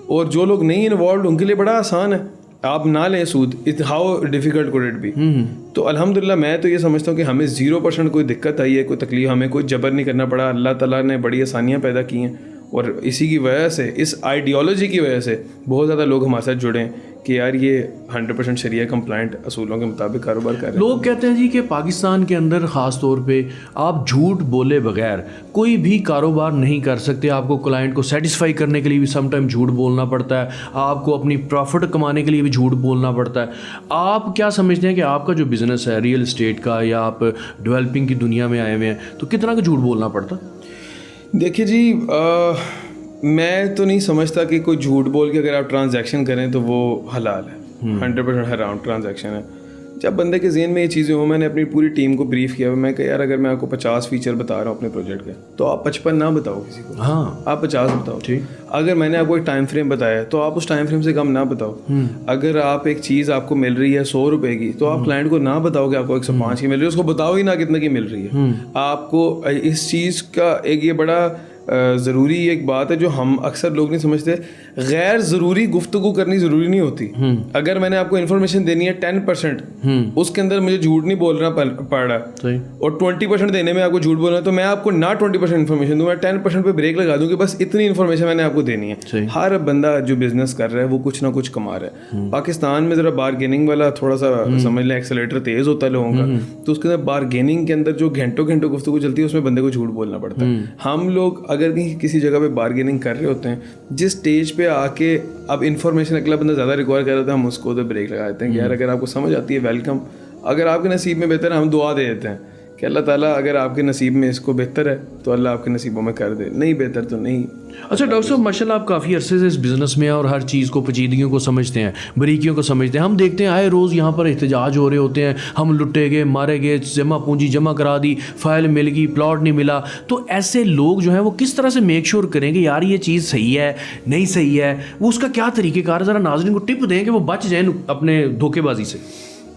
اور جو لوگ نہیں انوالوڈ ان کے لیے بڑا آسان ہے, آپ نہ لیں سود. How difficult could it be. تو الحمدللہ میں تو یہ سمجھتا ہوں کہ ہمیں 0% کوئی دقت آئی ہے, کوئی تکلیف, ہمیں کوئی جبر نہیں کرنا پڑا. اللہ تعالیٰ نے بڑی آسانیاں پیدا کی ہیں, اور اسی کی وجہ سے, اس آئیڈیالوجی کی وجہ سے بہت زیادہ لوگ ہمارے ساتھ جڑے ہیں کہ یار یہ 100% شریعہ کمپلائنٹ اصولوں کے مطابق کاروبار کر رہے ہیں. لوگ کہتے ہیں جی کہ پاکستان کے اندر خاص طور پہ آپ جھوٹ بولے بغیر کوئی بھی کاروبار نہیں کر سکتے. آپ کو کلائنٹ کو سیٹسفائی کرنے کے لیے بھی سم ٹائم جھوٹ بولنا پڑتا ہے, آپ کو اپنی پروفٹ کمانے کے لیے بھی جھوٹ بولنا پڑتا ہے. آپ کیا سمجھتے ہیں کہ آپ کا جو بزنس ہے ریئل اسٹیٹ کا, یا آپ ڈیولپنگ کی دنیا میں آئے ہوئے ہیں, تو کتنا کا جھوٹ بولنا پڑتا؟ دیکھیے جی, میں تو نہیں سمجھتا کہ کوئی جھوٹ بول کے اگر آپ ٹرانزیکشن کریں تو وہ حلال ہے. 100% حرام ٹرانزیکشن ہے. جب بندے کے ذہن میں یہ چیزیں ہوں, میں نے اپنی پوری ٹیم کو بریف کیا, میں کہ یار اگر میں آپ کو 50 فیچر بتا رہا ہوں اپنے پروجیکٹ کے, تو آپ 55 نہ بتاؤ کسی کو, ہاں آپ 50 بتاؤ. اگر میں نے آپ کو ایک ٹائم فریم بتایا تو آپ اس ٹائم فریم سے کم نہ بتاؤ. اگر آپ ایک چیز آپ کو مل رہی ہے 100 روپے کی, تو آپ کلائنٹ کو نہ بتاؤ کہ آپ کو 105 کی مل رہی ہے, اس کو بتاؤ ہی نہ کتنے کی مل رہی ہے. آپ کو اس چیز کا ایک یہ بڑا ضروری ایک بات ہے جو ہم اکثر لوگ نہیں سمجھتے, غیر ضروری گفتگو کرنی ضروری نہیں ہوتی. اگر میں نے آپ کو انفارمیشن دینی ہے 10%, اس کے اندر مجھے جھوٹ نہیں بولنا پڑ رہا, اور 20% دینے میں آپ کو جھوٹ بولنا ہے, تو میں آپ کو نہ 20% انفارمیشن دوں, میں 10% پہ بریک لگا دوں کہ بس اتنی انفارمیشن میں نے آپ کو دینی ہے. ہر بندہ جو بزنس کر رہا ہے وہ کچھ نہ کچھ کما رہا ہے. پاکستان میں ذرا بارگیننگ والا تھوڑا سا سمجھ لیں ایکسیلیٹر تیز ہوتا ہے لوگوں کا, تو اس کے اندر بارگیننگ کے اندر جو گھنٹوں گفتگو چلتی ہے اس میں بندے کو جھوٹ بولنا پڑتا ہے. ہم لوگ اگر کسی جگہ پہ بارگیننگ کر رہے ہوتے ہیں, جس اسٹیج پہ آ کے اب انفارمیشن اگلا بندہ زیادہ ریکوائر کر رہا تھا, ہم اس کو ادھر بریک لگا دیتے ہیں کہ یار اگر آپ کو سمجھ آتی ہے ویلکم, اگر آپ کے نصیب میں بہتر ہے ہم دعا دے دیتے ہیں کہ اللہ تعالیٰ اگر آپ کے نصیب میں اس کو بہتر ہے تو اللہ آپ کے نصیبوں میں کر دے, نہیں بہتر تو نہیں. اچھا ڈاکٹر صاحب, ماشاء اللہ آپ کافی عرصے سے اس بزنس میں ہیں اور ہر چیز کو, پیچیدگیوں کو سمجھتے ہیں, باریکیوں کو سمجھتے ہیں. ہم دیکھتے ہیں آئے روز یہاں پر احتجاج ہو رہے ہوتے ہیں, ہم لٹے گئے, مارے گئے, جمع پونجی جمع کرا دی, فائل مل گئی, پلاٹ نہیں ملا. تو ایسے لوگ جو ہیں وہ کس طرح سے میک شور کریں گے یار یہ چیز صحیح ہے نہیں صحیح ہے, وہ اس کا کیا طریقہ کار ہے, ذرا ناظرین کو ٹپ دیں کہ وہ بچ جائیں اپنے دھوکے بازی سے.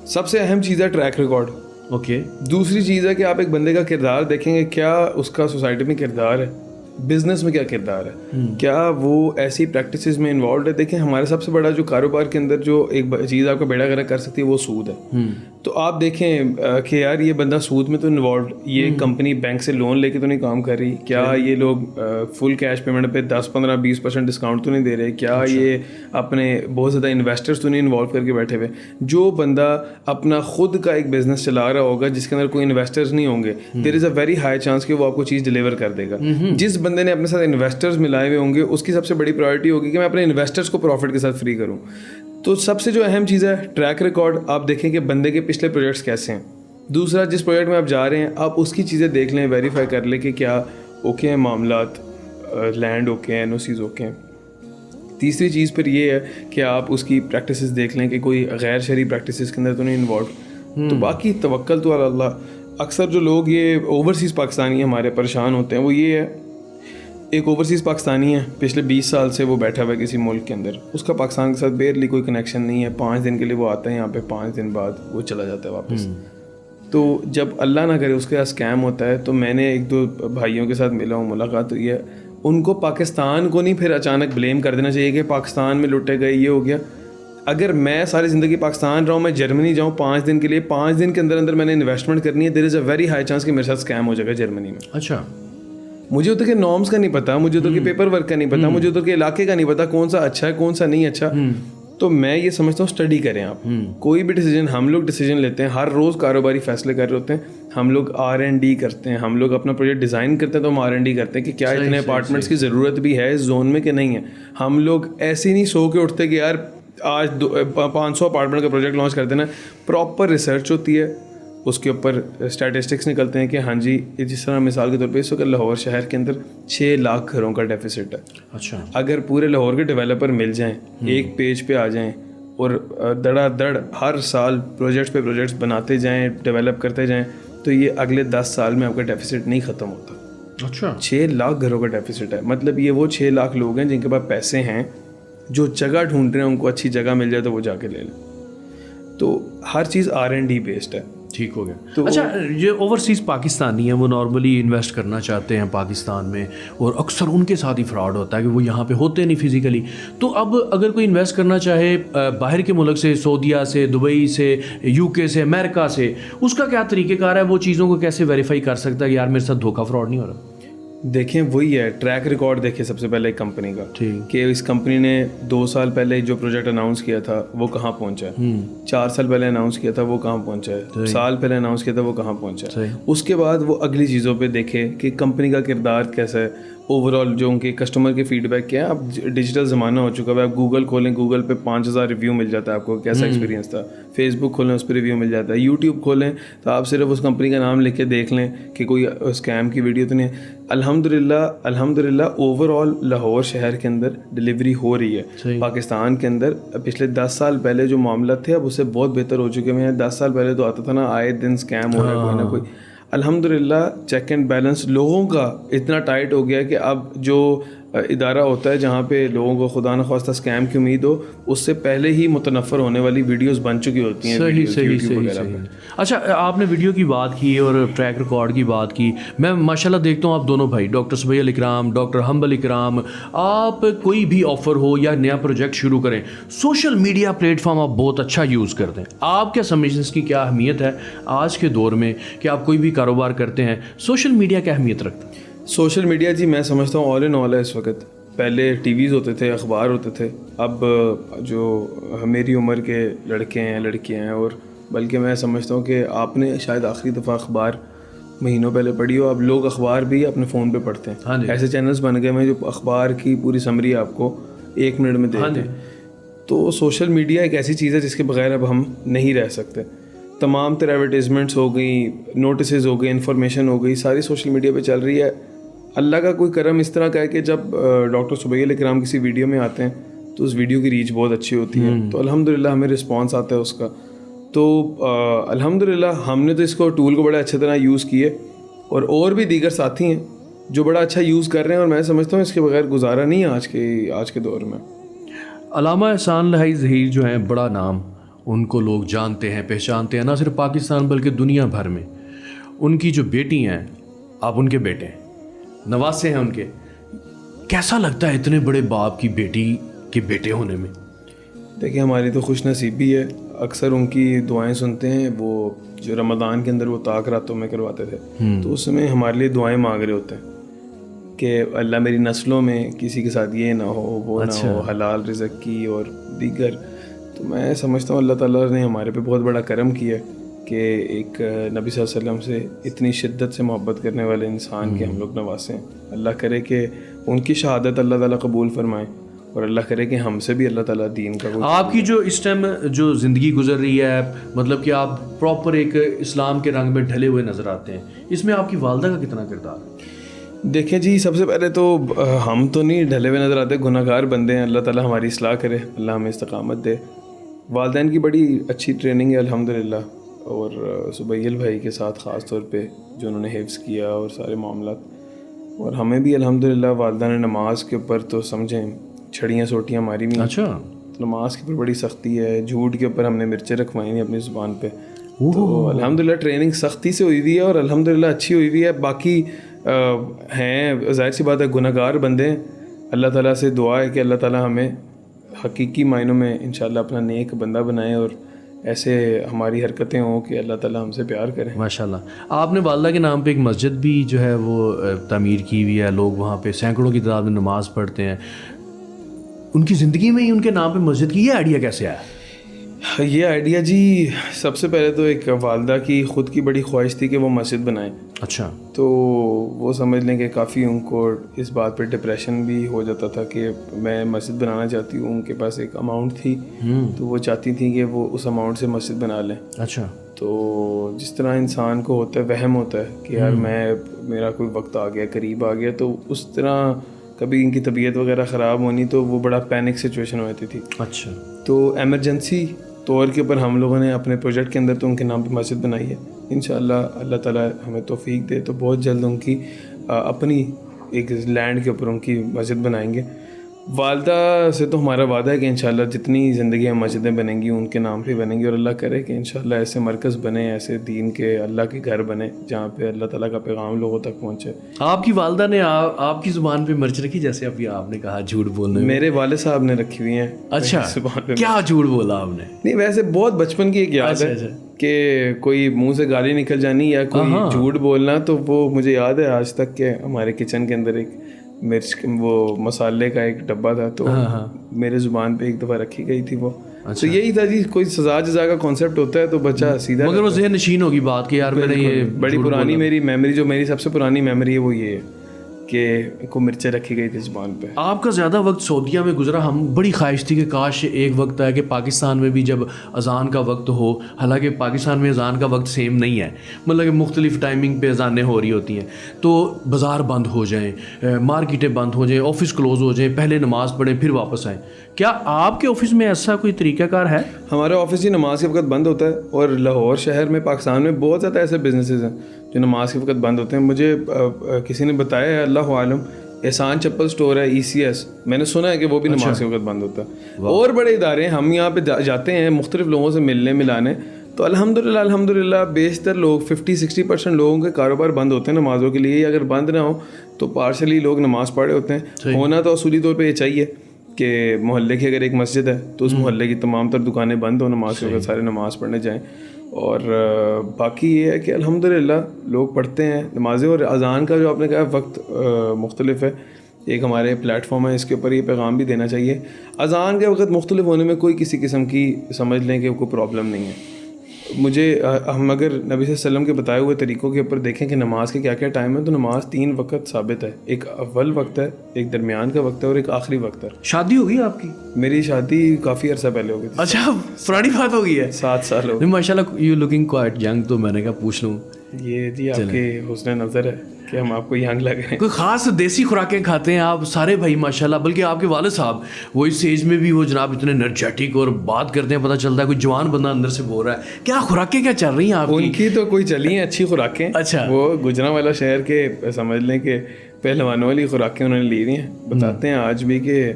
سب سے اہم چیز ہے ٹریک ریکارڈ. اوکے. دوسری چیز ہے کہ آپ ایک بندے کا کردار دیکھیں گے, کیا اس کا سوسائٹی میں کردار ہے, بزنس میں کیا کردار ہے, کیا وہ ایسی پریکٹسز میں انوالوڈ ہے. دیکھیں ہمارے سب سے بڑا جو کاروبار کے اندر جو ایک چیز آپ کا بیڑا گرک کر سکتی ہے وہ سود ہے. تو آپ دیکھیں کہ یار یہ بندہ سود میں تو انوالوڈ, یہ کمپنی بینک سے لون لے کے تو نہیں کام کر رہی, کیا یہ لوگ فل کیش پیمنٹ پہ 10-15-20% ڈسکاؤنٹ تو نہیں دے رہے, کیا یہ اپنے بہت زیادہ انویسٹرز تو نہیں انوالو کر کے بیٹھے ہوئے. جو بندہ اپنا خود کا ایک بزنس چلا رہا ہوگا جس کے اندر کوئی انویسٹرز نہیں ہوں گے, دیر از اے ویری ہائی چانس کہ وہ آپ کو چیز ڈلیور کر دے گا. جس بندے نے اپنے ساتھ انویسٹرز ملائے ہوئے ہوں گے اس کی سب سے بڑی پرائرٹی ہوگی کہ میں اپنے انویسٹرز کو پروفٹ کے ساتھ فری کروں. تو سب سے جو اہم چیز ہے ٹریک ریکارڈ. آپ دیکھیں کہ بندے کے پچھلے پروجیکٹس کیسے ہیں. دوسرا, جس پروجیکٹ میں آپ جا رہے ہیں آپ اس کی چیزیں دیکھ لیں, ویریفائی کر لیں کہ کیا اوکے ہیں معاملات, لینڈ اوکے ہیں, NOCs اوکے ہیں. تیسری چیز پھر یہ ہے کہ آپ اس کی پریکٹسز دیکھ لیں کہ کوئی غیر شرعی پریکٹسز کے اندر تو نہیں انوالو. تو باقی توکل تو اللہ. اکثر جو لوگ یہ اوورسیز پاکستانی ہمارے پریشان ہوتے ہیں وہ یہ ہے, ایک اوورسیز پاکستانی ہے پچھلے 20 سال سے وہ بیٹھا ہوا ہے کسی ملک کے اندر, اس کا پاکستان کے ساتھ بیئرلی کوئی کنیکشن نہیں ہے. 5 دن کے لیے وہ آتا ہے یہاں پہ, 5 دن بعد وہ چلا جاتا ہے واپس. تو جب اللہ نہ کرے اس کے ساتھ اسکیم ہوتا ہے, تو میں نے 1-2 بھائیوں کے ساتھ ملا ہوں, ملاقات ہوئی ہے, ان کو پاکستان کو نہیں پھر اچانک بلیم کر دینا چاہیے کہ پاکستان میں لوٹے گئے, یہ ہو گیا. اگر میں ساری زندگی پاکستان رہا ہوں, میں جرمنی جاؤں 5 دن کے لیے, 5 دن کے اندر میں نے انویسٹمنٹ کرنی ہے, دیر از اے ویری ہائی چانس کہ میرے ساتھ اسکیم ہو جائے گا جرمنی میں. اچھا. مجھے ادھر کے نارمس کا نہیں پتا, مجھے ادھر کے پیپر ورک کا نہیں پتا, مجھے ادھر کے علاقے کا نہیں پتا کون سا اچھا ہے کون سا نہیں اچھا. تو میں یہ سمجھتا ہوں اسٹڈی کریں آپ. کوئی بھی ڈیسیجن, ہم لوگ ڈیسیجن لیتے ہیں, ہر روز کاروباری فیصلے کر رہے ہوتے ہیں, ہم لوگ R&D کرتے ہیں, ہم لوگ اپنا پروجیکٹ ڈیزائن کرتے ہیں تو ہم R&D کرتے ہیں کہ کیا اتنے اپارٹمنٹس کی ضرورت بھی ہے اس زون میں کہ نہیں ہے. ہم لوگ ایسے نہیں سو کے اٹھتے کہ یار آج 500 اپارٹمنٹ کا پروجیکٹ لانچ کرتے نا. پراپر ریسرچ ہوتی ہے, اس کے اوپر اسٹیٹسٹکس نکلتے ہیں کہ ہاں جی جس طرح مثال کے طور پہ اس وقت لاہور شہر کے اندر 6 لاکھ گھروں کا ڈیفیسٹ ہے. اچھا. اگر پورے لاہور کے ڈیولپر مل جائیں, ایک پیج پہ آ جائیں اور دڑا دڑ ہر سال پروجیکٹس پہ پروجیکٹس بناتے جائیں, ڈیولپ کرتے جائیں, تو یہ اگلے 10 سال میں آپ کا ڈیفیسٹ نہیں ختم ہوتا. اچھا. 6 لاکھ گھروں کا ڈیفیسٹ ہے, مطلب یہ وہ 6 لاکھ لوگ ہیں جن کے پاس پیسے ہیں, جو جگہ ڈھونڈ رہے ہیں, ان کو اچھی جگہ مل جائے تو وہ جا کے لے لیں. تو ہر چیز R&D بیسڈ ہے. ٹھیک ہو گیا. اچھا, یہ اوورسیز پاکستانی ہیں, وہ نارملی انویسٹ کرنا چاہتے ہیں پاکستان میں, اور اکثر ان کے ساتھ ہی فراڈ ہوتا ہے کہ وہ یہاں پہ ہوتے نہیں فزیکلی. تو اب اگر کوئی انویسٹ کرنا چاہے باہر کے ملک سے, سعودیہ سے, دبئی سے, UK سے, امریکہ سے, اس کا کیا طریقہ کار ہے؟ وہ چیزوں کو کیسے ویریفائی کر سکتا ہے کہ یار میرے ساتھ دھوکہ فراڈ نہیں ہو رہا؟ دیکھیں وہی ہے, ٹریک ریکارڈ دیکھیں سب سے پہلے ایک کمپنی کا, کہ اس کمپنی نے 2 سال پہلے جو پروجیکٹ اناؤنس کیا تھا وہ کہاں پہنچا ہے, 4 سال پہلے اناؤنس کیا تھا وہ کہاں پہنچا ہے, سال پہلے اناؤنس کیا تھا وہ کہاں پہنچا ہے. اس کے بعد وہ اگلی چیزوں پہ دیکھے کہ کمپنی کا کردار کیسا ہے, اوور آل جو ان کے کسٹمر کے فیڈ بیک کیا ہے. اب ڈیجیٹل زمانہ ہو چکا ہے, آپ گوگل کھولیں, گوگل پہ 5000 ریویو مل جاتا ہے آپ کو, کیسا ایکسپیرینس تھا. فیس بک کھولیں, اس پہ ریویو مل جاتا ہے. یوٹیوب کھولیں تو آپ صرف اس کمپنی کا نام لکھ کے دیکھ لیں کہ کوئی اسکیم کی ویڈیو تو نہیں ہے. الحمدللہ اوور آل لاہور شہر کے اندر ڈلیوری ہو رہی ہے. پاکستان کے اندر پچھلے 10 سال پہلے جو معاملات تھے اب اس سے بہت بہتر ہو چکے ہیں. 10 سال پہلے تو آتا تھا نا, آئے دن اسکیم ہو رہا ہے کوئی نہ کوئی. الحمدللہ چیک اینڈ بیلنس لوگوں کا اتنا ٹائٹ ہو گیا کہ اب جو ادارہ ہوتا ہے جہاں پہ لوگوں کو خدا نخواستہ اسکیم کی امید ہو, اس سے پہلے ہی متنفر ہونے والی ویڈیوز بن چکی ہوتی ہیں. صحیح. اچھا, آپ نے ویڈیو کی بات کی اور ٹریک ریکارڈ کی بات کی. میں ماشاءاللہ دیکھتا ہوں آپ دونوں بھائی, ڈاکٹر سبیل اکرام, ڈاکٹر حنبل اکرام, آپ کوئی بھی آفر ہو یا نیا پروجیکٹ شروع کریں, سوشل میڈیا پلیٹ فارم آپ بہت اچھا یوز کرتے ہیں. آپ کیا سمجھتے ہیں اس کی کیا اہمیت ہے آج کے دور میں کہ آپ کوئی بھی کاروبار کرتے ہیں, سوشل میڈیا کیا اہمیت رکھتا ہے؟ سوشل میڈیا جی میں سمجھتا ہوں آل ان آل ہے اس وقت. پہلے ٹی ویز ہوتے تھے, اخبار ہوتے تھے. اب جو میری عمر کے لڑکے ہیں, لڑکیاں ہیں, اور بلکہ میں سمجھتا ہوں کہ آپ نے شاید آخری دفعہ اخبار مہینوں پہلے پڑھی ہو. اب لوگ اخبار بھی اپنے فون پہ پڑھتے ہیں. ایسے چینلز بن گئے ہیں جو اخبار کی پوری سمری آپ کو 1 منٹ میں دیتے ہیں. تو سوشل میڈیا ایک ایسی چیز ہے جس کے بغیر اب ہم نہیں رہ سکتے. تمام تر ایڈورٹیزمنٹس ہو گئی, نوٹسز ہو گئی, انفارمیشن ہو گئی, ساری سوشل میڈیا پہ چل رہی ہے. اللہ کا کوئی کرم اس طرح کا ہے کہ جب ڈاکٹر سبیل اکرام کسی ویڈیو میں آتے ہیں تو اس ویڈیو کی ریچ بہت اچھی ہوتی ہے. تو الحمدللہ ہمیں رسپانس آتا ہے اس کا. تو الحمدللہ ہم نے تو اس کو ٹول کو بڑا اچھی طرح یوز کیے, اور بھی دیگر ساتھی ہیں جو بڑا اچھا یوز کر رہے ہیں, اور میں سمجھتا ہوں اس کے بغیر گزارا نہیں ہے آج کے دور میں. علامہ احسان الہی ظہیر جو ہیں, بڑا نام, ان کو لوگ جانتے ہیں, پہچانتے ہیں, نہ صرف پاکستان بلکہ دنیا بھر میں. ان کی جو بیٹی ہیں, آپ ان کے بیٹے ہیں, نواسے ہیں ان کے, کیسا لگتا ہے اتنے بڑے باپ کی بیٹی کے بیٹے ہونے میں؟ دیکھیں ہماری تو خوش نصیبی ہے, اکثر ان کی دعائیں سنتے ہیں. وہ جو رمضان کے اندر وہ طاق راتوں میں کرواتے تھے, تو اس میں ہمارے لیے دعائیں مانگ رہے ہوتے ہیں کہ اللہ میری نسلوں میں کسی کے ساتھ یہ نہ ہو, وہ نہ ہو, حلال رزق کی اور دیگر. تو میں سمجھتا ہوں اللہ تعالیٰ نے ہمارے پہ بہت بڑا کرم کیا کہ ایک نبی صلی اللہ علیہ وسلم سے اتنی شدت سے محبت کرنے والے انسان کے ہم لوگ نواسے ہیں. اللہ کرے کہ ان کی شہادت اللہ تعالیٰ قبول فرمائے, اور اللہ کرے کہ ہم سے بھی اللہ تعالیٰ دین کا. آپ کی جو اس ٹائم جو زندگی گزر رہی ہے, مطلب کہ آپ پراپر ایک اسلام کے رنگ میں ڈھلے ہوئے نظر آتے ہیں, اس میں آپ کی والدہ کا کتنا کردار ہے؟ دیکھیں جی, سب سے پہلے تو ہم تو نہیں ڈھلے ہوئے نظر آتے, گناہ گار بندے ہیں. اللہ تعالیٰ ہماری اصلاح کرے, اللہ ہمیں استقامت دے. والدین کی بڑی اچھی ٹریننگ ہے الحمدللہ, اور سبیل بھائی کے ساتھ خاص طور پہ جو انہوں نے حفظ کیا اور سارے معاملات. اور ہمیں بھی الحمدللہ والدہ نے نماز کے اوپر تو سمجھیں چھڑیاں سوٹیاں ماری ہوئی. اچھا. نماز کے اوپر بڑی سختی ہے, جھوٹ کے اوپر ہم نے مرچیں رکھوائی ہیں اپنی زبان پہ. تو الحمدللہ ٹریننگ سختی سے ہوئی ہوئی ہے, اور الحمدللہ اچھی ہوئی ہوئی ہے. باقی ہیں ظاہر سی بات ہے گناہ گار بندے ہیں. اللہ تعالیٰ سے دعا ہے کہ اللہ تعالیٰ ہمیں حقیقی معنوں میں انشاءاللہ اپنا نیک بندہ بنائے, اور ایسے ہماری حرکتیں ہوں کہ اللہ تعالیٰ ہم سے پیار کریں. ماشاءاللہ. آپ نے والدہ کے نام پہ ایک مسجد بھی جو ہے وہ تعمیر کی ہوئی ہے, لوگ وہاں پہ سینکڑوں کی تعداد میں نماز پڑھتے ہیں. ان کی زندگی میں ہی ان کے نام پہ مسجد کی یہ آئیڈیا کیسے آیا؟ یہ آئیڈیا جی سب سے پہلے تو ایک والدہ کی خود کی بڑی خواہش تھی کہ وہ مسجد بنائیں. اچھا. تو وہ سمجھ لیں کہ کافی ان کو اس بات پہ ڈپریشن بھی ہو جاتا تھا کہ میں مسجد بنانا چاہتی ہوں. ان کے پاس ایک اماؤنٹ تھی تو وہ چاہتی تھیں کہ وہ اس اماؤنٹ سے مسجد بنا لیں. اچھا. تو جس طرح انسان کو ہوتا ہے وہم ہوتا ہے کہ یار میرا کوئی وقت آ گیا, قریب آ گیا, تو اس طرح کبھی ان کی طبیعت وغیرہ خراب ہونی تو وہ بڑا پینک سچویشن ہوتی تھی. اچھا. تو ایمرجنسی طور کے اوپر ہم لوگوں نے اپنے پروجیکٹ کے اندر تو ان کے نام پہ مسجد بنائی ہے. انشاءاللہ اللہ تعالیٰ ہمیں توفیق دے تو بہت جلد ان کی اپنی ایک لینڈ کے اوپر ان کی مسجد بنائیں گے. والدہ سے تو ہمارا وعدہ ہے کہ انشاءاللہ جتنی زندگی میں مسجدیں بنیں گی ان کے نام پہ بنیں گی, اور اللہ کرے کہ انشاءاللہ ایسے مرکز بنے, ایسے دین کے اللہ کے گھر بنے جہاں پہ اللہ تعالیٰ کا پیغام لوگوں تک پہنچے. آپ کی والدہ نے آپ کی زبان پہ مرچ رکھی جیسے ابھی آپ نے کہا جھوٹ بولنے؟ میرے والد صاحب نے رکھی ہوئی ہیں. اچھا, زبان پہ کیا جھوٹ بولا آپ نے؟ نہیں, ویسے بہت بچپن کی ایک یاد ہے کہ کوئی منہ سے گالی نکل جانی یا کوئی جھوٹ بولنا, تو وہ مجھے یاد ہے آج تک کہ ہمارے کچن کے اندر ایک مرچ وہ مسالے کا ایک ڈبہ تھا, تو میرے زبان پہ ایک دفعہ رکھی گئی تھی وہ. تو یہی تھا جی, کوئی سزا جزا کا کانسیپٹ ہوتا ہے تو بچہ سیدھا, مگر وہ ذہن نشین ہوگی بات کہ یار میں نے یہ بڑی پرانی میری میموری, جو میری سب سے پرانی میموری ہے وہ یہ ہے کہ کو مرچیں رکھی گئی تھی زبان پہ. آپ کا زیادہ وقت سعودیہ میں گزرا, ہم بڑی خواہش تھی کہ کاش ایک وقت آئے کہ پاکستان میں بھی جب اذان کا وقت ہو, حالانکہ پاکستان میں اذان کا وقت سیم نہیں ہے, مطلب کہ مختلف ٹائمنگ پہ اذانیں ہو رہی ہوتی ہیں, تو بازار بند ہو جائیں, مارکیٹیں بند ہو جائیں, آفس کلوز ہو جائیں, پہلے نماز پڑھیں پھر واپس آئیں. کیا آپ کے آفس میں ایسا کوئی طریقہ کار ہے؟ ہمارا آفس ہی نماز کے وقت بند ہوتا ہے, اور لاہور شہر میں پاکستان میں بہت زیادہ ایسے بزنسز ہیں جو نماز کے وقت بند ہوتے ہیں. مجھے کسی نے بتایا ہے, اللہ عالم, احسان چپل سٹور ہے ECS, میں نے سنا ہے کہ وہ بھی نماز کے وقت بند ہوتا ہے. اور بڑے ادارے ہیں, ہم یہاں پہ جاتے ہیں مختلف لوگوں سے ملنے ملانے, تو الحمدللہ بیشتر لوگ 50-60% لوگوں کے کاروبار بند ہوتے ہیں نمازوں کے لیے. اگر بند نہ ہو تو پارشلی لوگ نماز پڑھ رہے ہوتے ہیں. ہونا تو اصولی طور پہ یہ چاہیے کہ محلے کی اگر ایک مسجد ہے تو اس محلے کی تمام تر دکانیں بند ہوں, نماز کے وقت سارے نماز پڑھنے جائیں. اور باقی یہ ہے کہ الحمدللہ لوگ پڑھتے ہیں نمازیں. اور اذان کا جو آپ نے کہا وقت مختلف ہے, ایک ہمارے پلیٹ فارم ہے, اس کے اوپر یہ پیغام بھی دینا چاہیے. اذان کے وقت مختلف ہونے میں کوئی کسی قسم کی سمجھ لیں کہ کوئی پرابلم نہیں ہے. مجھے ہم اگر نبی صلی اللہ علیہ وسلم کے بتائے ہوئے طریقوں کے اوپر دیکھیں کہ نماز کے کیا کیا ٹائم ہے, تو نماز 3 وقت ثابت ہے. ایک اول وقت ہے, ایک درمیان کا وقت ہے, اور ایک آخری وقت ہے. شادی ہوگی آپ کی؟ میری شادی کافی عرصہ پہلے ہو گئی تھی. اچھا, پرانی بات ہو گئی ہے. 7 سال ہو گئے. ماشاء اللہ یو لکنگ کوائٹ ینگ, تو میں نے کہا پوچھ لوں. یہ جی آپ کے حسن نظر ہے کہ ہم آپ کو ینگ لگ رہے ہیں. کوئی خاص دیسی خوراکیں کھاتے ہیں آپ سارے بھائی ماشاءاللہ, بلکہ آپ کے والد صاحب وہ اس ایج میں بھی وہ جناب اتنے انرجیٹک اور بات کرتے ہیں, پتہ چلتا ہے کوئی جوان بندہ اندر سے بول رہا ہے. کیا خوراکیں کیا چل رہی ہیں آپ کی؟ ان کی تو کوئی چلی ہیں اچھی خوراکیں. اچھا, وہ گجرانوالا شہر کے سمجھ لیں کہ پہلوانوں والی خوراکیں انہوں نے لی ہوئی ہیں. بتاتے ہیں آج بھی کہ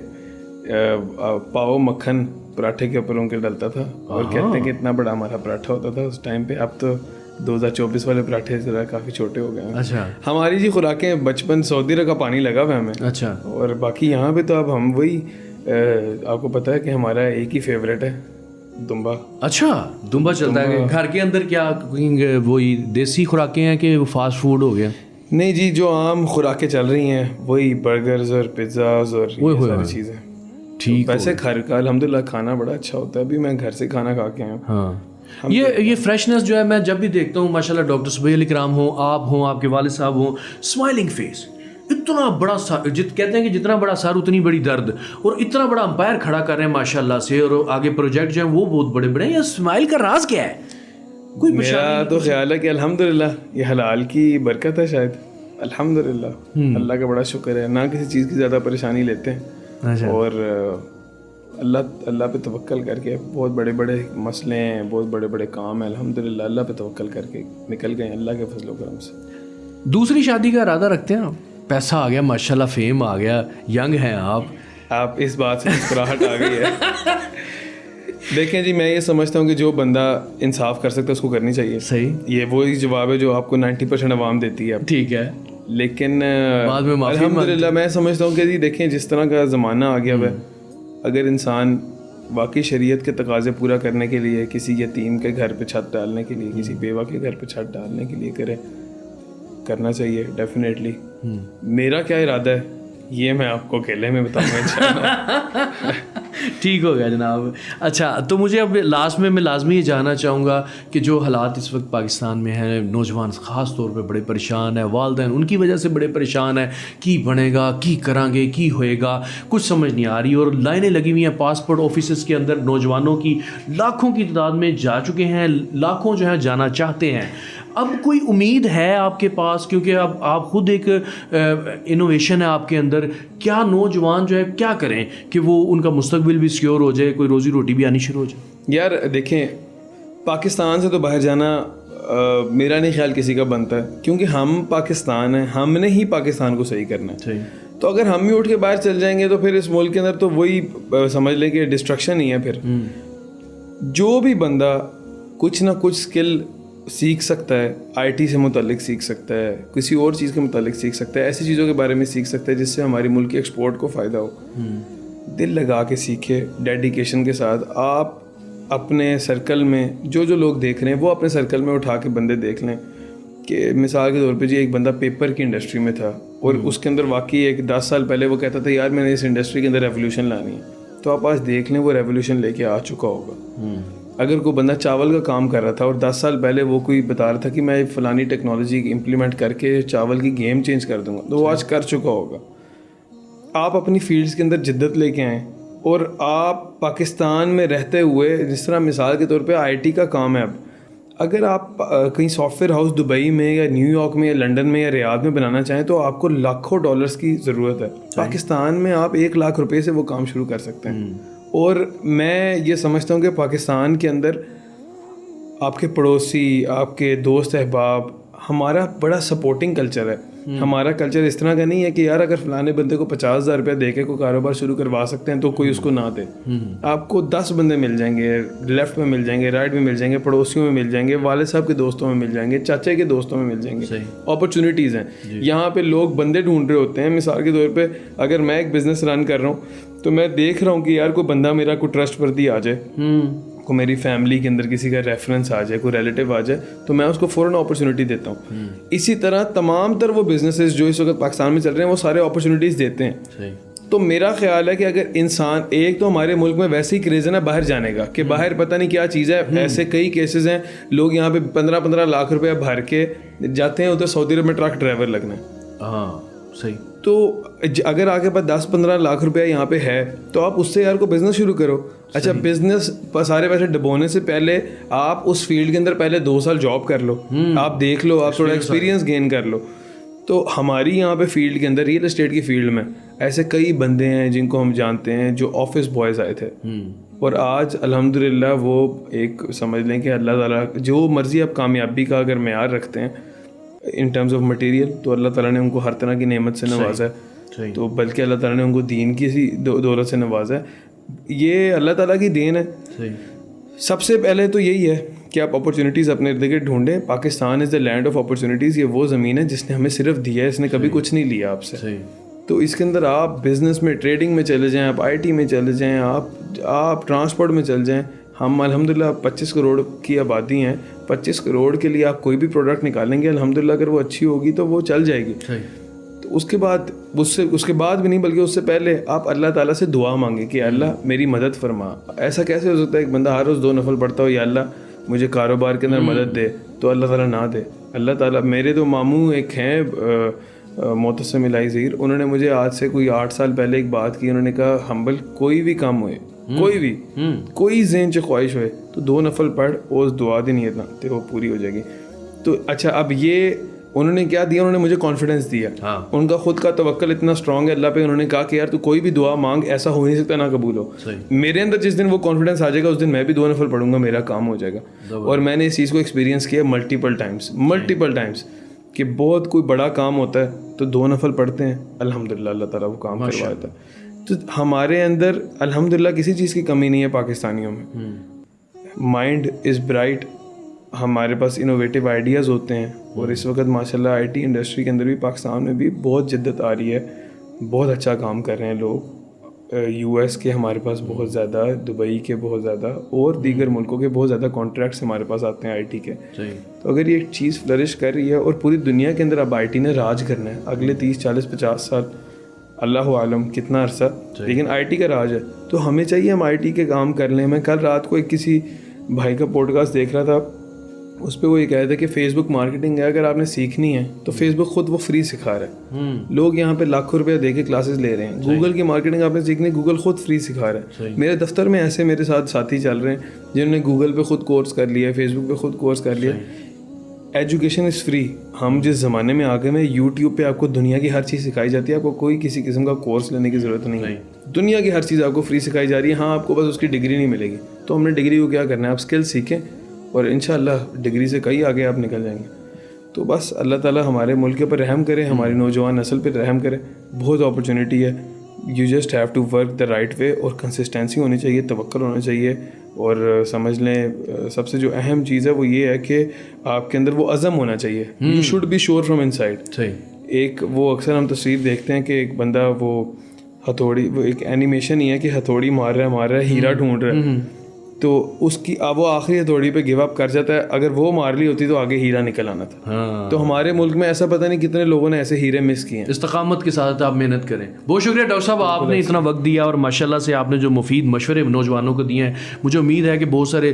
پاؤ مکھن پراٹھے کے اوپر ان کے ڈلتا تھا, اور کہتے ہیں کہ اتنا بڑا ہمارا پراٹھا ہوتا تھا اس ٹائم پہ. اب تو 2024 والے پراٹھے ذرا کافی چھوٹے ہو گئے ہیں. اچھا, ہماری جی خوراکیں بچپن سعودی کا پانی لگا ہوا ہے ہمیں. اچھا, اور باقی یہاں پہ تو اب ہم وہی, آپ کو پتہ ہے کہ ہمارا ایک ہی فیوریٹ ہے دمبا. اچھا, دمبا چلتا ہے گھر کے اندر. کیا وہی دیسی خوراکیں ہیں کہ فاسٹ فوڈ ہو گیا؟ نہیں جی, جو عام خوراکیں چل رہی ہیں وہی برگرز اور پیزاز اور یہ ساری چیزیں. ٹھیک, ویسے گھر کا الحمدللہ کھانا بڑا اچھا ہوتا ہے. ابھی میں گھر سے کھانا کھا کے آیا ہوں. ہاں, یہ فریشنس جو ہے میں جب بھی دیکھتا ہوں ماشاءاللہ, ڈاکٹر سبیہ علی کرام ہوں, آپ ہوں, آپ کے والد صاحب ہوں, اسمائلنگ فیس, اتنا بڑا سر, کہتے ہیں کہ جتنا بڑا سر اتنی بڑی درد, اور اتنا بڑا امپائر کھڑا کر رہے ہیں ماشاءاللہ سے, اور آگے پروجیکٹ جو ہیں وہ بہت بڑے بڑے ہیں. یہ اسمائل کا راز کیا ہے؟ کوئی میرا تو خیال ہے کہ الحمدللہ یہ حلال کی برکت ہے شاید. الحمدللہ اللہ کا بڑا شکر ہے, نہ کسی چیز کی زیادہ پریشانی لیتے ہیں, اور اللہ پہ توکل کر کے بہت بڑے بڑے مسئلے ہیں, بہت بڑے بڑے کام ہیں, الحمدللہ اللہ پہ توکل کر کے نکل گئے اللہ کے فضل و کرم سے. دوسری شادی کا ارادہ رکھتے ہیں آپ؟ پیسہ آ گیا ماشاءاللہ, فیم آ گیا, ینگ ہیں آپ اس بات سے مسکراہٹ آ گئی ہے. دیکھیں جی, میں یہ سمجھتا ہوں کہ جو بندہ انصاف کر سکتا ہے اس کو کرنی چاہیے. صحیح, یہ وہی جواب ہے جو آپ کو 90% عوام دیتی ہے. ٹھیک ہے, لیکن الحمدللہ میں سمجھتا ہوں کہ جی دیکھیں جس طرح کا زمانہ آ گیا ہے, اگر انسان واقعی شریعت کے تقاضے پورا کرنے کے لیے, کسی یتیم کے گھر پہ چھت ڈالنے کے لیے, کسی بیوہ کے گھر پہ چھت ڈالنے کے لیے کرنا چاہیے ڈیفینیٹلی. میرا کیا ارادہ ہے یہ میں آپ کو اکیلے میں بتاؤں گا. ٹھیک ہو گیا جناب. اچھا تو مجھے اب لاسٹ میں لازمی یہ جاننا چاہوں گا کہ جو حالات اس وقت پاکستان میں ہیں, نوجوان خاص طور پہ بڑے پریشان ہیں, والدین ان کی وجہ سے بڑے پریشان ہیں, کی بنے گا, کی کریں گے, کی ہوئے گا, کچھ سمجھ نہیں آ رہی, اور لائنیں لگی ہوئی ہیں پاسپورٹ آفیسز کے اندر نوجوانوں کی, لاکھوں کی تعداد میں جا چکے ہیں, لاکھوں جو ہیں جانا چاہتے ہیں. اب کوئی امید ہے آپ کے پاس, کیونکہ اب آپ خود ایک انوویشن ہے آپ کے اندر, کیا نوجوان جو ہے کیا کریں کہ وہ ان کا مستقبل بھی سیکیور ہو جائے, کوئی روزی روٹی بھی آنی شروع ہو جائے؟ یار دیکھیں, پاکستان سے تو باہر جانا میرا نہیں خیال کسی کا بنتا ہے, کیونکہ ہم پاکستان ہیں, ہم نے ہی پاکستان کو صحیح کرنا ہے. تو اگر ہم ہی اٹھ کے باہر چل جائیں گے تو پھر اس ملک کے اندر تو وہی سمجھ لیں کہ ڈسٹرکشن ہی ہے. پھر جو بھی بندہ کچھ نہ کچھ اسکل سیکھ سکتا ہے, آئی ٹی سے متعلق سیکھ سکتا ہے, کسی اور چیز کے متعلق سیکھ سکتا ہے, ایسی چیزوں کے بارے میں سیکھ سکتا ہے جس سے ہماری ملک کی ایکسپورٹ کو فائدہ ہو, دل لگا کے سیکھے, ڈیڈیکیشن کے ساتھ. آپ اپنے سرکل میں جو لوگ دیکھ رہے ہیں وہ اپنے سرکل میں اٹھا کے بندے دیکھ لیں کہ مثال کے طور پہ جی ایک بندہ پیپر کی انڈسٹری میں تھا اور اس کے اندر واقعی ایک 10 سال پہلے وہ کہتا تھا یار میں نے اس انڈسٹری کے اندر ریولیوشن لانی ہے, تو آپ آج دیکھ لیں وہ ریولیوشن لے کے آ چکا ہوگا. اگر کوئی بندہ چاول کا کام کر رہا تھا اور 10 سال پہلے وہ کوئی بتا رہا تھا کہ میں فلانی ٹیکنالوجی امپلیمنٹ کر کے چاول کی گیم چینج کر دوں گا, تو وہ آج کر چکا ہوگا. آپ اپنی فیلڈس کے اندر جدت لے کے آئیں, اور آپ پاکستان میں رہتے ہوئے, جس طرح مثال کے طور پہ آئی ٹی کا کام ہے, اب اگر آپ کہیں سافٹ ویئر ہاؤس دبئی میں یا نیو یارک میں یا لنڈن میں یا ریاض میں بنانا چاہیں تو آپ کو لاکھوں ڈالرز کی ضرورت ہے. پاکستان میں آپ 1 لاکھ روپے سے وہ کام شروع کر سکتے ہیں. اور میں یہ سمجھتا ہوں کہ پاکستان کے اندر آپ کے پڑوسی, آپ کے دوست احباب, ہمارا بڑا سپورٹنگ کلچر ہے. ہمارا کلچر اس طرح کا نہیں ہے کہ یار اگر فلانے بندے کو 50,000 روپیہ دے کے کوئی کاروبار شروع کروا سکتے ہیں تو کوئی اس کو نہ دے. آپ کو 10 بندے مل جائیں گے, لیفٹ میں مل جائیں گے, رائٹ میں مل جائیں گے, پڑوسیوں میں مل جائیں گے, والد صاحب کے دوستوں میں مل جائیں گے, چاچے کے دوستوں میں مل جائیں گے. اپرچونیٹیز ہیں یہاں پہ, لوگ بندے ڈھونڈ رہے ہوتے ہیں. مثال کے طور پہ اگر میں ایک بزنس رن کر رہا ہوں تو میں دیکھ رہا ہوں کہ یار کوئی بندہ میرا کوئی ٹرسٹ وردی آ جائے, کو میری فیملی کے اندر کسی کا ریفرنس آ جائے, کوئی ریلیٹیو آ جائے, تو میں اس کو فوراً اپرچونیٹی دیتا ہوں. اسی طرح تمام تر وہ بزنسز جو اس وقت پاکستان میں چل رہے ہیں وہ سارے اپرچونیٹیز دیتے ہیں. تو میرا خیال ہے کہ اگر انسان, ایک تو ہمارے ملک میں ویسے ہی کریز ہے نا باہر جانے کا کہ باہر پتہ نہیں کیا چیز ہے, ایسے کئی کیسز ہیں لوگ یہاں پہ 15 لاکھ روپیہ بھر کے جاتے ہیں, ادھر سعودی عرب میں ٹرک ڈرائیور لگنا ہے. ہاں صحیح. تو اگر آپ کے پاس 10-15 لاکھ روپیہ یہاں پہ ہے تو آپ اس سے یار کو بزنس شروع کرو. اچھا بزنس سارے پیسے ڈبونے سے پہلے آپ اس فیلڈ کے اندر پہلے 2 سال جاب کر لو, آپ دیکھ لو, آپ تھوڑا ایکسپیرینس گین کر لو. تو ہماری یہاں پہ فیلڈ کے اندر, ریئل اسٹیٹ کی فیلڈ میں ایسے کئی بندے ہیں جن کو ہم جانتے ہیں جو آفس بوائز آئے تھے, اور آج الحمدللہ وہ ایک سمجھ لیں کہ اللہ تعالیٰ جو مرضی آپ کامیابی کا اگر معیار رکھتے ہیں ان ٹرمز آف مٹیریل, تو اللہ تعالیٰ نے ان کو ہر طرح کی نعمت سے نوازا ہے. تو بلکہ اللہ تعالیٰ نے ان کو دین کی سی دولت سے نوازا ہے. یہ اللہ تعالیٰ کی دین ہے. سب سے پہلے تو یہی ہے کہ آپ اپرچونیٹیز اپنے ارد گرد ڈھونڈیں. پاکستان از دا لینڈ آف اپرچونیٹیز. یہ وہ زمین ہے جس نے ہمیں صرف دیا ہے, اس نے کبھی کچھ نہیں لیا آپ سے. تو اس کے اندر آپ بزنس میں, ٹریڈنگ میں چلے جائیں, آپ آئی ٹی میں چلے جائیں, آپ ٹرانسپورٹ میں چل جائیں. ہم الحمدللہ 25 کروڑ کی آبادی ہیں. 25 کروڑ کے لیے آپ کوئی بھی پروڈکٹ نکالیں گے الحمدللہ, اگر وہ اچھی ہوگی تو وہ چل جائے گی. تو اس کے بعد اس کے بعد بھی نہیں بلکہ اس سے پہلے آپ اللہ تعالیٰ سے دعا مانگیں کہ اللہ میری مدد فرما. ایسا کیسے ہو سکتا ہے ایک بندہ ہر روز 2 نفل پڑھتا ہو یا اللہ مجھے کاروبار کے اندر مدد دے, تو اللہ تعالیٰ نہ دے. اللہ تعالیٰ, میرے تو ماموں ایک ہیں معتصم الہی ظہیر, انہوں نے مجھے آج سے کوئی 8 سال پہلے ایک بات کی. انہوں نے کہا ہمبل کوئی بھی کام ہوئے, کوئی ذہن سے خواہش ہوئے تو 2 نفل پڑھ اور اس دعا دی نیت نہ تو وہ پوری ہو جائے گی. تو اچھا اب یہ انہوں نے کیا دیا, انہوں نے مجھے کانفیڈنس دیا. ان کا خود کا توکل اتنا اسٹرانگ ہے اللہ پہ, انہوں نے کہا کہ یار تو کوئی بھی دعا مانگ, ایسا ہو نہیں سکتا نہ قبول ہو. میرے اندر جس دن وہ کانفیڈنس آ جائے گا اس دن میں بھی 2 نفل پڑھوں گا, میرا کام ہو جائے گا. اور میں نے اس چیز کو ایکسپیرینس کیا ملٹیپل ٹائمس کہ بہت کوئی بڑا کام ہوتا ہے تو 2 نفل پڑھتے ہیں, الحمدللہ اللہ تعالیٰ وہ کام کروا دیتا ہے. تو ہمارے اندر الحمدللہ کسی چیز کی کمی نہیں ہے پاکستانیوں میں. مائنڈ از برائٹ, ہمارے پاس انوویٹیو آئیڈیاز ہوتے ہیں. اور اس وقت ماشاءاللہ آئی ٹی انڈسٹری کے اندر بھی پاکستان میں بھی بہت جدت آ رہی ہے, بہت اچھا کام کر رہے ہیں لوگ. یو ایس کے ہمارے پاس بہت زیادہ, دبئی کے بہت زیادہ, اور دیگر ملکوں کے بہت زیادہ کانٹریکٹس ہمارے پاس آتے ہیں آئی ٹی کے. تو اگر یہ چیز فلرش کر رہی ہے اور پوری دنیا کے اندر اب آئی ٹی نے راج کرنا ہے اگلے 30, 40, 50 سال, اللہ عالم کتنا عرصہ, لیکن آئی ٹی کا راج ہے. تو ہمیں چاہیے ہم آئی ٹی کے کام کر لیں. میں کل رات کو ایک کسی بھائی کا پوڈ کاسٹ دیکھ رہا تھا, اس پہ وہ یہ کہہ رہے تھے کہ فیس بک مارکیٹنگ ہے, اگر آپ نے سیکھنی ہے تو فیس بک خود وہ فری سکھا رہا ہے. لوگ یہاں پہ لاکھوں روپیہ دے کے کلاسز لے رہے ہیں. گوگل کی مارکیٹنگ آپ نے سیکھنی, گوگل خود فری سکھا رہا ہے. میرے دفتر میں ایسے میرے ساتھ ساتھی چل رہے ہیں جنہوں نے گوگل پہ خود کورس کر لیا, فیس بک پہ خود کورس کر لیا. Education is free. ہم جس زمانے میں آ گئے ہیں, یوٹیوب پہ آپ کو دنیا کی ہر چیز سکھائی جاتی ہے, آپ کو کوئی کسی قسم کا کورس لینے کی ضرورت نہیں ہے. دنیا کی ہر چیز آپ کو فری سکھائی جا رہی ہے. ہاں آپ کو بس اس کی ڈگری نہیں ملے گی, تو ہم نے ڈگری کو کیا کرنا ہے, آپ اسکل سیکھیں اور انشاءاللہ ڈگری سے کئی آگے آپ نکل جائیں گے. تو بس اللہ تعالیٰ ہمارے ملک کے اوپر رحم کرے, ہماری نوجوان نسل پہ رحم کرے. بہت اپرچونیٹی ہے, you just have to work the right way, اور کنسسٹینسی ہونی چاہیے, توکل ہونا چاہیے. اور سمجھ لیں سب سے جو اہم چیز ہے وہ یہ ہے کہ آپ کے اندر وہ عزم ہونا چاہیے. You should be sure from inside. ایک وہ اکثر ہم تصویر دیکھتے ہیں کہ ایک بندہ وہ ہتھوڑی, وہ ایک اینیمیشن ہی ہے کہ ہتھوڑی مار رہا ہے, ہیرا ڈھونڈ رہا ہے, تو اس کی وہ آخری ہتھوڑی پہ گیو اپ کر جاتا ہے. اگر وہ مار لی ہوتی تو آگے ہیرا نکل آنا تھا. تو ہمارے ملک میں ایسا پتہ نہیں کتنے لوگوں نے ایسے ہیرے مس کیے ہیں. استقامت کے ساتھ آپ محنت کریں. بہت شکریہ ڈاکٹر صاحب, آپ نے اتنا وقت دیا اور ماشاءاللہ سے آپ نے جو مفید مشورے نوجوانوں کو دیے ہیں, مجھے امید ہے کہ بہت سارے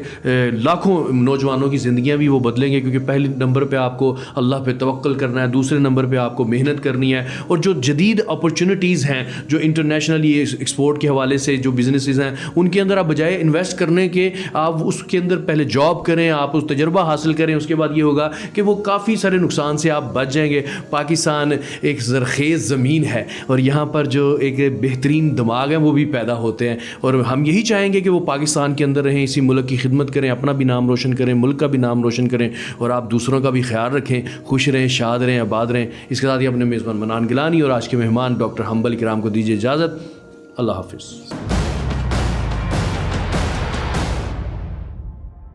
لاکھوں نوجوانوں کی زندگیاں بھی وہ بدلیں گے. کیونکہ پہلے نمبر پہ آپ کو اللہ پہ توکل کرنا ہے, دوسرے نمبر پہ آپ کو محنت کرنی ہے, اور جو جدید اپرچونیٹیز ہیں جو انٹرنیشنلی ایکسپورٹ کے حوالے سے جو بزنسز ہیں ان کے اندر آپ بجائے انویسٹ کرنے کے آپ اس کے اندر پہلے جاب کریں, آپ اس تجربہ حاصل کریں. اس کے بعد یہ ہوگا کہ وہ کافی سارے نقصان سے آپ بچ جائیں گے. پاکستان ایک زرخیز زمین ہے, اور یہاں پر جو ایک بہترین دماغ ہیں وہ بھی پیدا ہوتے ہیں, اور ہم یہی چاہیں گے کہ وہ پاکستان کے اندر رہیں, اسی ملک کی خدمت کریں, اپنا بھی نام روشن کریں, ملک کا بھی نام روشن کریں, اور آپ دوسروں کا بھی خیال رکھیں. خوش رہیں, شاد رہیں, آباد رہیں. اس کے ساتھ ہی اپنے میزبان منان گیلانی اور آج کے مہمان ڈاکٹر حنبل کرام کو دیجیے اجازت. اللہ حافظ.